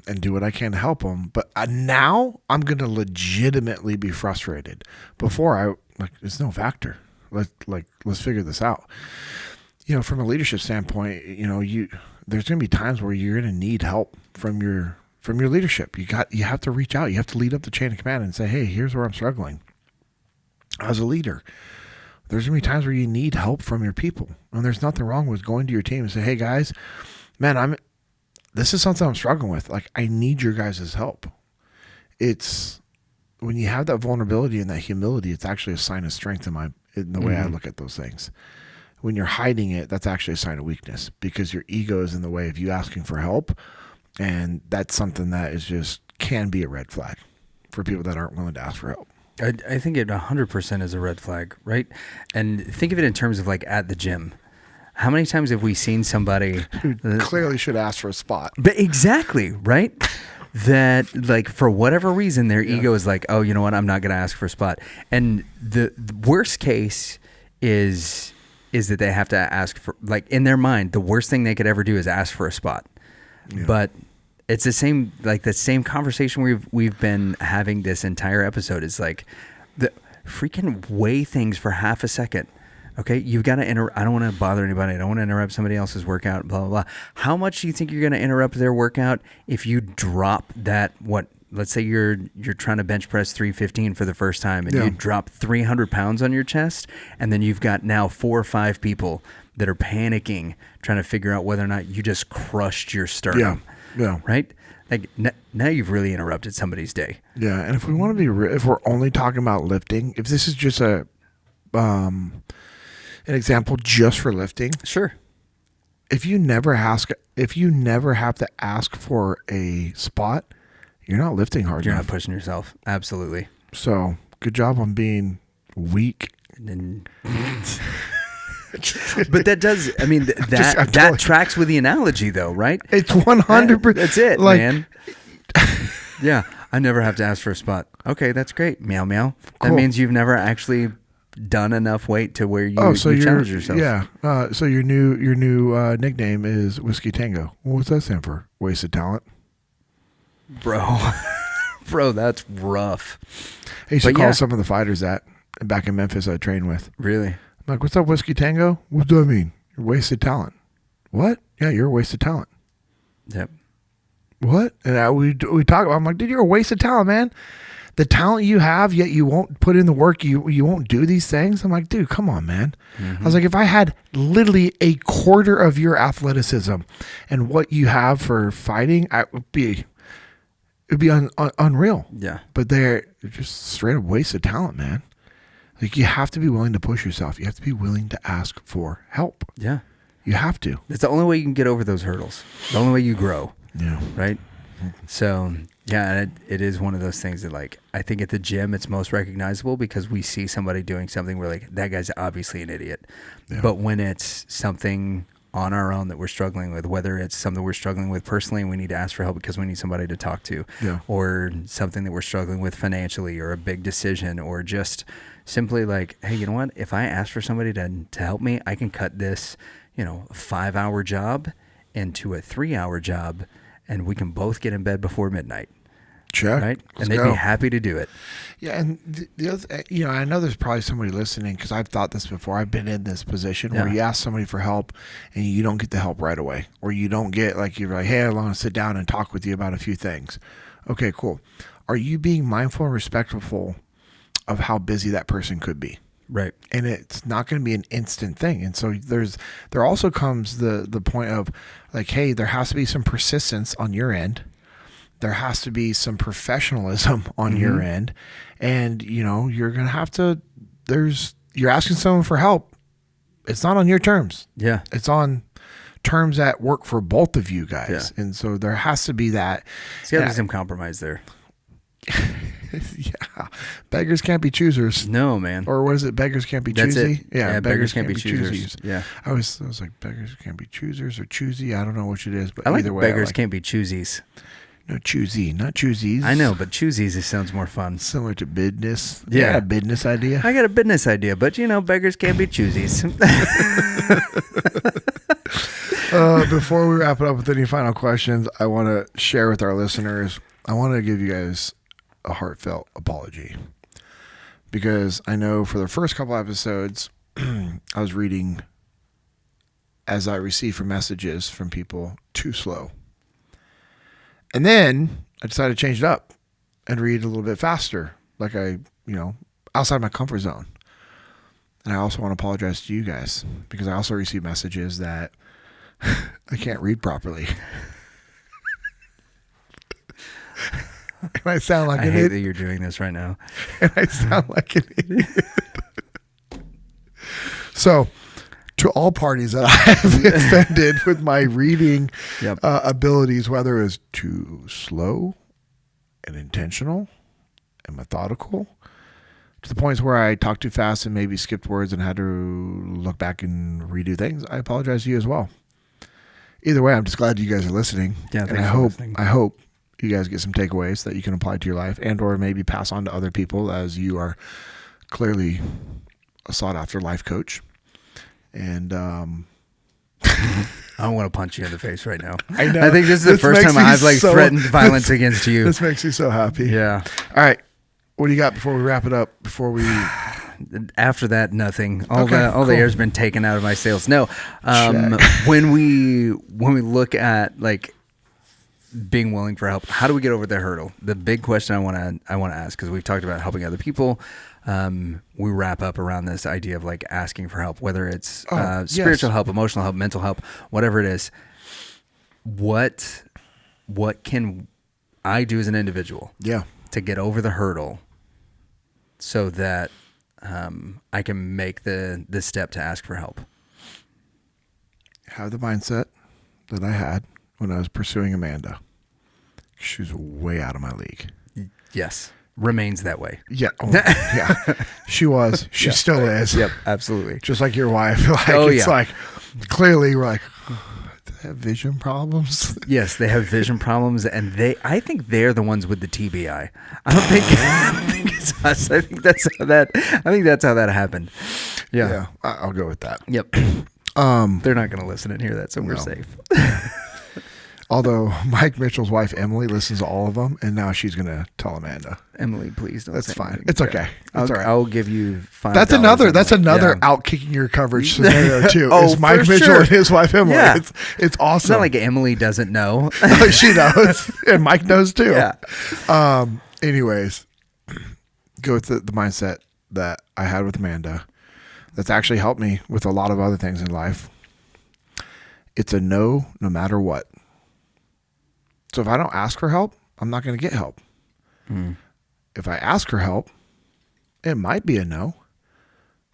and do what I can to help them. But now I'm going to legitimately be frustrated. Before, it's no factor. Let's figure this out. From a leadership standpoint, there's going to be times where you're going to need help from your leadership. You have to reach out. You have to lead up the chain of command and say, hey, here's where I'm struggling. As a leader, there's going to be times where you need help from your people. And there's nothing wrong with going to your team and say, hey guys, man, this is something I'm struggling with. Like, I need your guys' help. It's when you have that vulnerability and that humility, it's actually a sign of strength in the way I look at those things. When you're hiding it, that's actually a sign of weakness because your ego is in the way of you asking for help. And that's something that can be a red flag for people that aren't willing to ask for help. I think it 100% is a red flag, right? And think of it in terms of like at the gym. How many times have we seen somebody who clearly should ask for a spot? But exactly, right? That like for whatever reason their ego is like, oh, you know what? I'm not going to ask for a spot. And the worst case is that they have to ask for, like in their mind, the worst thing they could ever do is ask for a spot. Yeah. But it's the same conversation we've been having this entire episode. Is like the freaking weigh things for half a second. Okay, you've got to I don't want to bother anybody. I don't want to interrupt somebody else's workout, blah, blah, blah. How much do you think you're going to interrupt their workout if you drop that, let's say you're trying to bench press 315 for the first time and you drop 300 pounds on your chest, and then you've got now 4 or 5 people that are panicking, trying to figure out whether or not you just crushed your sternum. Yeah. Right? Like now you've really interrupted somebody's day. Yeah, and if we want to be if we're only talking about lifting, if this is just an example just for lifting, sure. If you never have to ask for a spot, you're not lifting hard enough. You're not pushing yourself. Absolutely. So good job on being weak. But that does, I mean, that tracks with the analogy though, right? It's 100%. That's it, man. Yeah, I never have to ask for a spot. Okay, that's great. Meow, meow. Cool. That means you've never actually done enough weight to where you challenge yourself. Yeah. So your new nickname is Whiskey Tango. What's that stand for? Wasted talent? Bro, that's rough. I used to call some of the fighters that back in Memphis I trained with. Really? I'm like, what's up, Whiskey Tango? What does that mean? You're wasted talent. What? Yeah, you're a wasted talent. Yep. What? And we talk about, I'm like, dude, you're a wasted talent, man. The talent you have, yet you won't put in the work, you won't do these things. I'm like, dude, come on, man. Mm-hmm. I was like, if I had literally a quarter of your athleticism and what you have for fighting, it'd be unreal. Yeah. But they're just straight up wasted talent, man. Like, you have to be willing to push yourself. You have to be willing to ask for help. Yeah. You have to. It's the only way you can get over those hurdles. The only way you grow. Yeah. Right? So, yeah, it is one of those things that, like, I think at the gym it's most recognizable because we see somebody doing something where, like, that guy's obviously an idiot. Yeah. But when it's something on our own that we're struggling with, whether it's something we're struggling with personally and we need to ask for help because we need somebody to talk to, or something that we're struggling with financially or a big decision, or just simply like, hey, you know what? If I ask for somebody to help me, I can cut this, 5-hour job into a 3-hour job, and we can both get in bed before midnight. Check. Right? And they'd be happy to do it. Yeah, and the other, I know there's probably somebody listening because I've thought this before. I've been in this position where you ask somebody for help and you don't get the help right away, or you don't get you're like, hey, I want to sit down and talk with you about a few things. Okay, cool. Are you being mindful and respectful of how busy that person could be? Right. And it's not going to be an instant thing. And so there also comes the point of like, hey, there has to be some persistence on your end. There has to be some professionalism on your end. And, you're going to have to, you're asking someone for help. It's not on your terms. Yeah. It's on terms that work for both of you guys. Yeah. And so there has to be that. There's got to be some compromise there. Yeah. Beggars can't be choosers. No, man. Or what is it? Beggars can't be That's choosy? it. Yeah, beggars can't be choosers. Yeah. I was like, beggars can't be choosers or choosy. I don't know which it is, but I like either way. beggars can't be choosies. No, choosy, not choosies. I know, but choosies, it sounds more fun. Similar to business. Yeah. You got a business idea? I got a business idea, but beggars can't be choosies. Before we wrap it up with any final questions, I want to share with our listeners, I want to give you guys a heartfelt apology. Because I know for the first couple episodes, I was reading as I received from messages from people too slow. And then I decided to change it up and read a little bit faster, like outside my comfort zone. And I also want to apologize to you guys because I also received messages that I can't read properly. And I sound like I hate that you're doing this right now. And I sound like an idiot. So, to all parties that I have offended with my reading abilities, whether it's too slow and intentional and methodical, to the points where I talked too fast and maybe skipped words and had to look back and redo things, I apologize to you as well. Either way, I'm just glad you guys are listening. Yeah, and I hope you guys get some takeaways that you can apply to your life and or maybe pass on to other people, as you are clearly a sought after life coach. And I don't want to punch you in the face right now. I know. I think this is the first time I've threatened violence against you. This makes me so happy. Yeah. All right. What do you got before we wrap it up? Before we After that, nothing. All cool. the air's been taken out of my sails. No. When we look at like being willing for help, how do we get over the hurdle? The big question I want to ask, because we've talked about helping other people. We wrap up around this idea of like asking for help, whether it's spiritual help, emotional help, mental help, whatever it is. What can I do as an individual to get over the hurdle so that I can make the step to ask for help? Have the mindset that I had when I was pursuing Amanda. She was way out of my league. Yes. Remains that way. Yeah. Yeah. She was. She still is. Yep. Absolutely. Just like your wife. Like, like, clearly we're like, do they have vision problems? Yes, they have vision problems, and I think they're the ones with the TBI. I don't think it's us. I think that's how that happened. Yeah. Yeah. I'll go with that. Yep. They're not going to listen and hear that, so we're safe. Although Mike Mitchell's wife, Emily, listens to all of them, and now she's going to tell Amanda. Emily, please don't. That's fine. It's okay. It's all right. I'll give you $5. That's another out kicking your coverage scenario too. It's Mike Mitchell sure. and his wife Emily. Yeah. It's awesome. It's not like Emily doesn't know. She knows, and Mike knows too. Yeah. Anyways, go with the mindset that I had with Amanda. That's actually helped me with a lot of other things in life. It's a no matter what. So if I don't ask for help, I'm not going to get help. If I ask for help, it might be a no,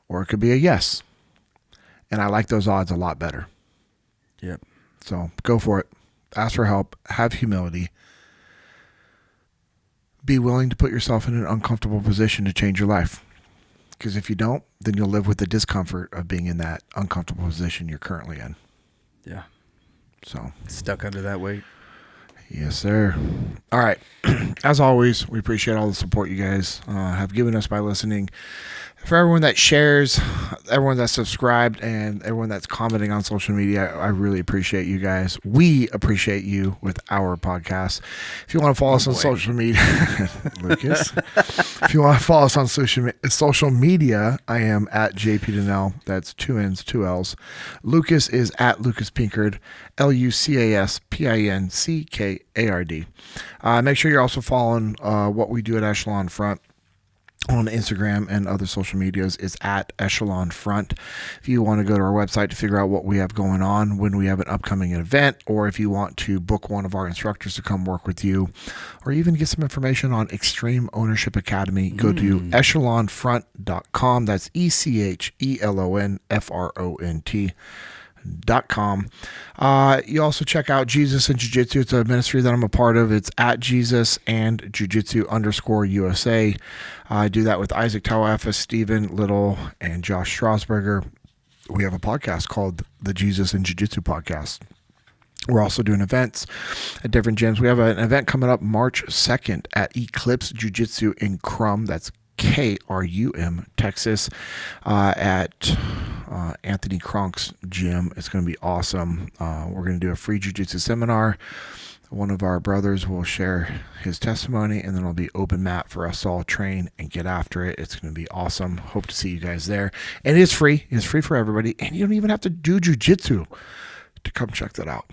or it could be a yes. And I like those odds a lot better. Yep. So go for it. Ask for help. Have humility. Be willing to put yourself in an uncomfortable position to change your life. Because if you don't, then you'll live with the discomfort of being in that uncomfortable position you're currently in. Yeah. So stuck under that weight. Yes, sir. All right. As always, we appreciate all the support you guys have given us by listening. For everyone that shares, everyone that's subscribed, and everyone that's commenting on social media, I really appreciate you guys. We appreciate you with our podcast. If you want to follow us on social media, Lucas, if you want to follow us on social media, I am at JP Dinnell. That's 2 N's, 2 L's. Lucas is at Lucas Pinkard, LucaspiNCKARD. Make sure you're also following what we do at Echelon Front on Instagram and other social medias is at Echelon Front. If you want to go to our website to figure out what we have going on, when we have an upcoming event, or if you want to book one of our instructors to come work with you, or even get some information on Extreme Ownership Academy, go to echelonfront.com. That's ECHELONFRONT.com. You also check out Jesus and Jiu-Jitsu. It's a ministry that I'm a part of. It's at Jesus and Jiu-Jitsu _USA. I do that with Isaac Tawafis, Stephen Little, and Josh Strasberger. We have a podcast called the Jesus and Jiu-Jitsu podcast. We're also doing events at different gyms. We have an event coming up March 2nd at Eclipse Jiu-Jitsu in Crum. That's KRUM, Texas, at Anthony Cronk's gym. It's going to be awesome. We're going to do a free jiu-jitsu seminar. One of our brothers will share his testimony, and then it'll be open mat for us to all train and get after it. It's going to be awesome. Hope to see you guys there. And it is free. It's free for everybody, and you don't even have to do jiu-jitsu to come check that out.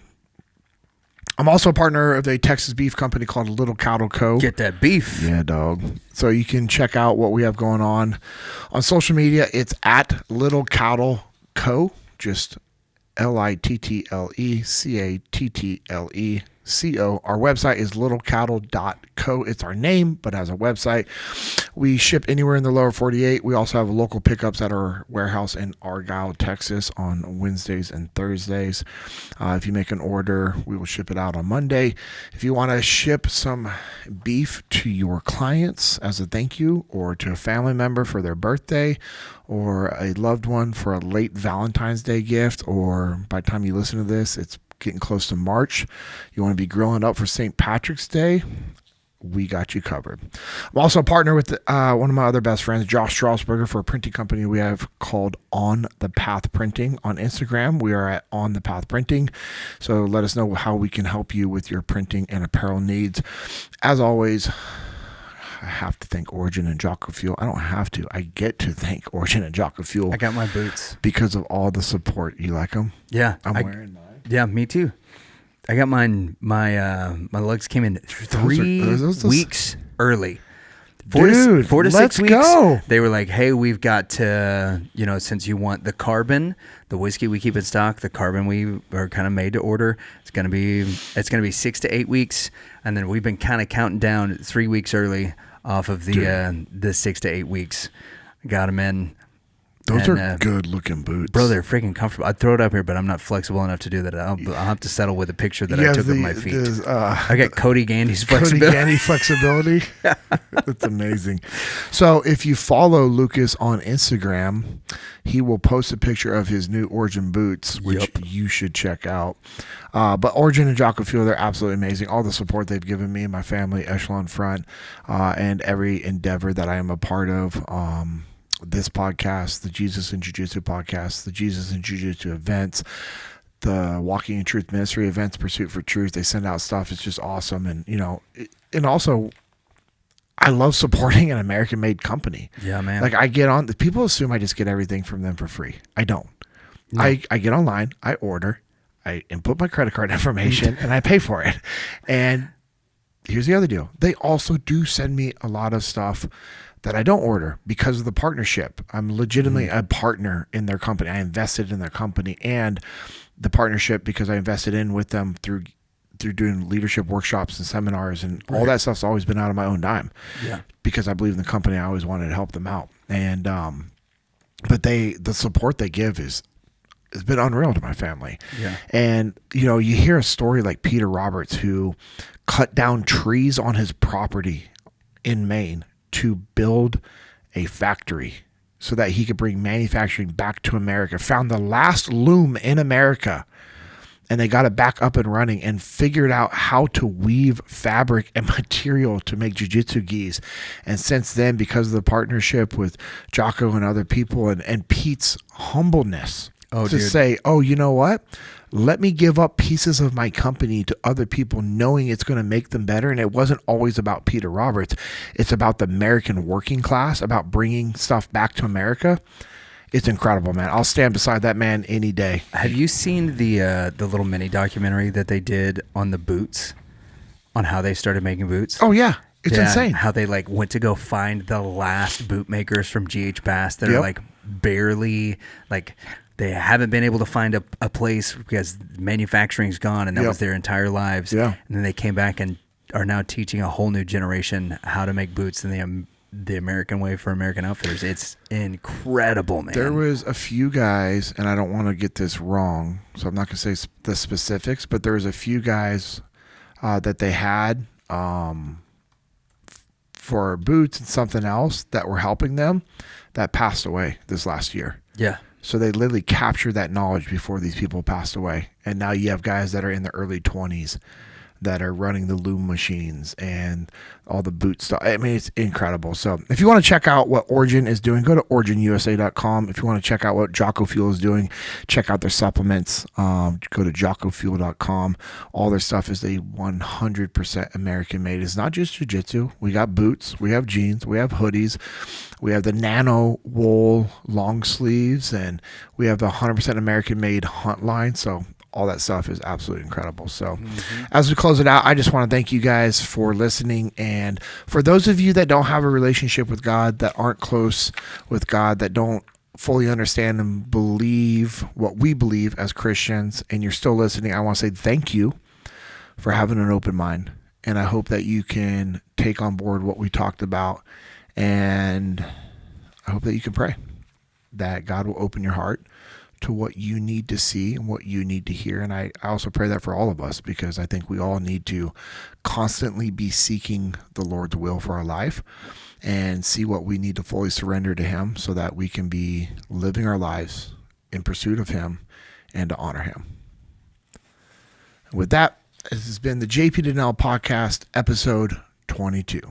I'm also a partner of a Texas beef company called Little Cattle Co. Get that beef. Yeah, dog. So you can check out what we have going on social media. It's at Little Cattle Co. Just LittleCattle.co. Our website is littlecattle.co. It's our name, but has a website. We ship anywhere in the lower 48. We also have local pickups at our warehouse in Argyle, Texas on Wednesdays and Thursdays. If you make an order, we will ship it out on Monday. If you want to ship some beef to your clients as a thank you, or to a family member for their birthday, or a loved one for a late Valentine's Day gift, or by the time you listen to this, it's getting close to March, you want to be grilling up for St. Patrick's Day, we got you covered. I'm also a partner with one of my other best friends, Josh Strasberger, for a printing company we have called On the Path Printing. On Instagram, we are at On the Path Printing. So let us know how we can help you with your printing and apparel needs. As always, I have to thank Origin and Jocko Fuel. I don't have to. I get to thank Origin and Jocko Fuel. I got my boots because of all the support. You like them? Yeah. I'm wearing mine. Yeah, me too. I got mine. My lugs came in 3 weeks early. Four to 6 weeks. Go. They were like, "Hey, we've got to, since you want the carbon, the whiskey we keep in stock, the carbon we are kind of made to order. It's gonna be 6 to 8 weeks, and then we've been kind of counting down 3 weeks early off of the 6 to 8 weeks. Got them in." Those are good looking boots. Bro, they're freaking comfortable. I'd throw it up here, but I'm not flexible enough to do that. I'll have to settle with a picture that I took of my feet. I got Cody Gandy's flexibility. Cody Gandy flexibility. That's amazing. So if you follow Lucas on Instagram, he will post a picture of his new Origin boots, which you should check out. But Origin and Jocko Fuel, they're absolutely amazing. All the support they've given me and my family, Echelon Front, and every endeavor that I am a part of. This podcast, the Jesus and Jiu-Jitsu podcast, the Jesus and Jiu-Jitsu events, the Walking in Truth Ministry events, Pursuit for Truth. They send out stuff. It's just awesome. And, and also I love supporting an American-made company. Yeah, man. Like I get on, people assume I just get everything from them for free. I don't. No. I get online, I order, I input my credit card information, and I pay for it. And here's the other deal. They also do send me a lot of stuff that I don't order because of the partnership. I'm legitimately a partner in their company. I invested in their company, and the partnership because I invested in with them through doing leadership workshops and seminars, and all that stuff's always been out of my own dime. Yeah. Because I believe in the company. I always wanted to help them out. And but the support they give has been unreal to my family. Yeah. And you hear a story like Peter Roberts, who cut down trees on his property in Maine to build a factory so that he could bring manufacturing back to America, found the last loom in America, and they got it back up and running and figured out how to weave fabric and material to make jiu-jitsu gis. And since then, because of the partnership with Jocko and other people and Pete's humbleness say, oh, you know what? Let me give up pieces of my company to other people knowing it's going to make them better. And it wasn't always about Peter Roberts. It's about the American working class, about bringing stuff back to America. It's incredible, man. I'll stand beside that man any day. Have you seen the little mini documentary that they did on the boots, on how they started making boots? Oh, yeah. It's insane. How they like went to go find the last boot makers from GH Bass that are Yep. like barely like they haven't been able to find a place because manufacturing's gone and that Yep. was their entire lives. Yeah. And then they came back and are now teaching a whole new generation how to make boots in the American way for American outfitters. It's incredible, man. There was a few guys, and I don't want to get this wrong, so I'm not going to say the specifics, but there was a few guys that they had for boots and something else that were helping them that passed away this last year. Yeah. So they literally captured that knowledge before these people passed away. And now you have guys that are in the early 20s that are running the loom machines and all the boot stuff. I mean, it's incredible. So if you want to check out what Origin is doing, go to originusa.com. If you want to check out what Jocko Fuel is doing, check out their supplements. Go to jockofuel.com. All their stuff is a 100% American made. It's not just jiu-jitsu. We got boots, we have jeans, we have hoodies, we have the nano wool long sleeves, and we have the 100% American made hunt line. So all that stuff is absolutely incredible. So as we close it out, I just want to thank you guys for listening. And for those of you that don't have a relationship with God, that aren't close with God, that don't fully understand and believe what we believe as Christians, and you're still listening, I want to say thank you for having an open mind. And I hope that you can take on board what we talked about. And I hope that you can pray that God will open your heart to what you need to see and what you need to hear. And I also pray that for all of us, because I think we all need to constantly be seeking the Lord's will for our life and see what we need to fully surrender to Him so that we can be living our lives in pursuit of Him and to honor Him. With that, this has been the JP Dinnell Podcast, episode 22.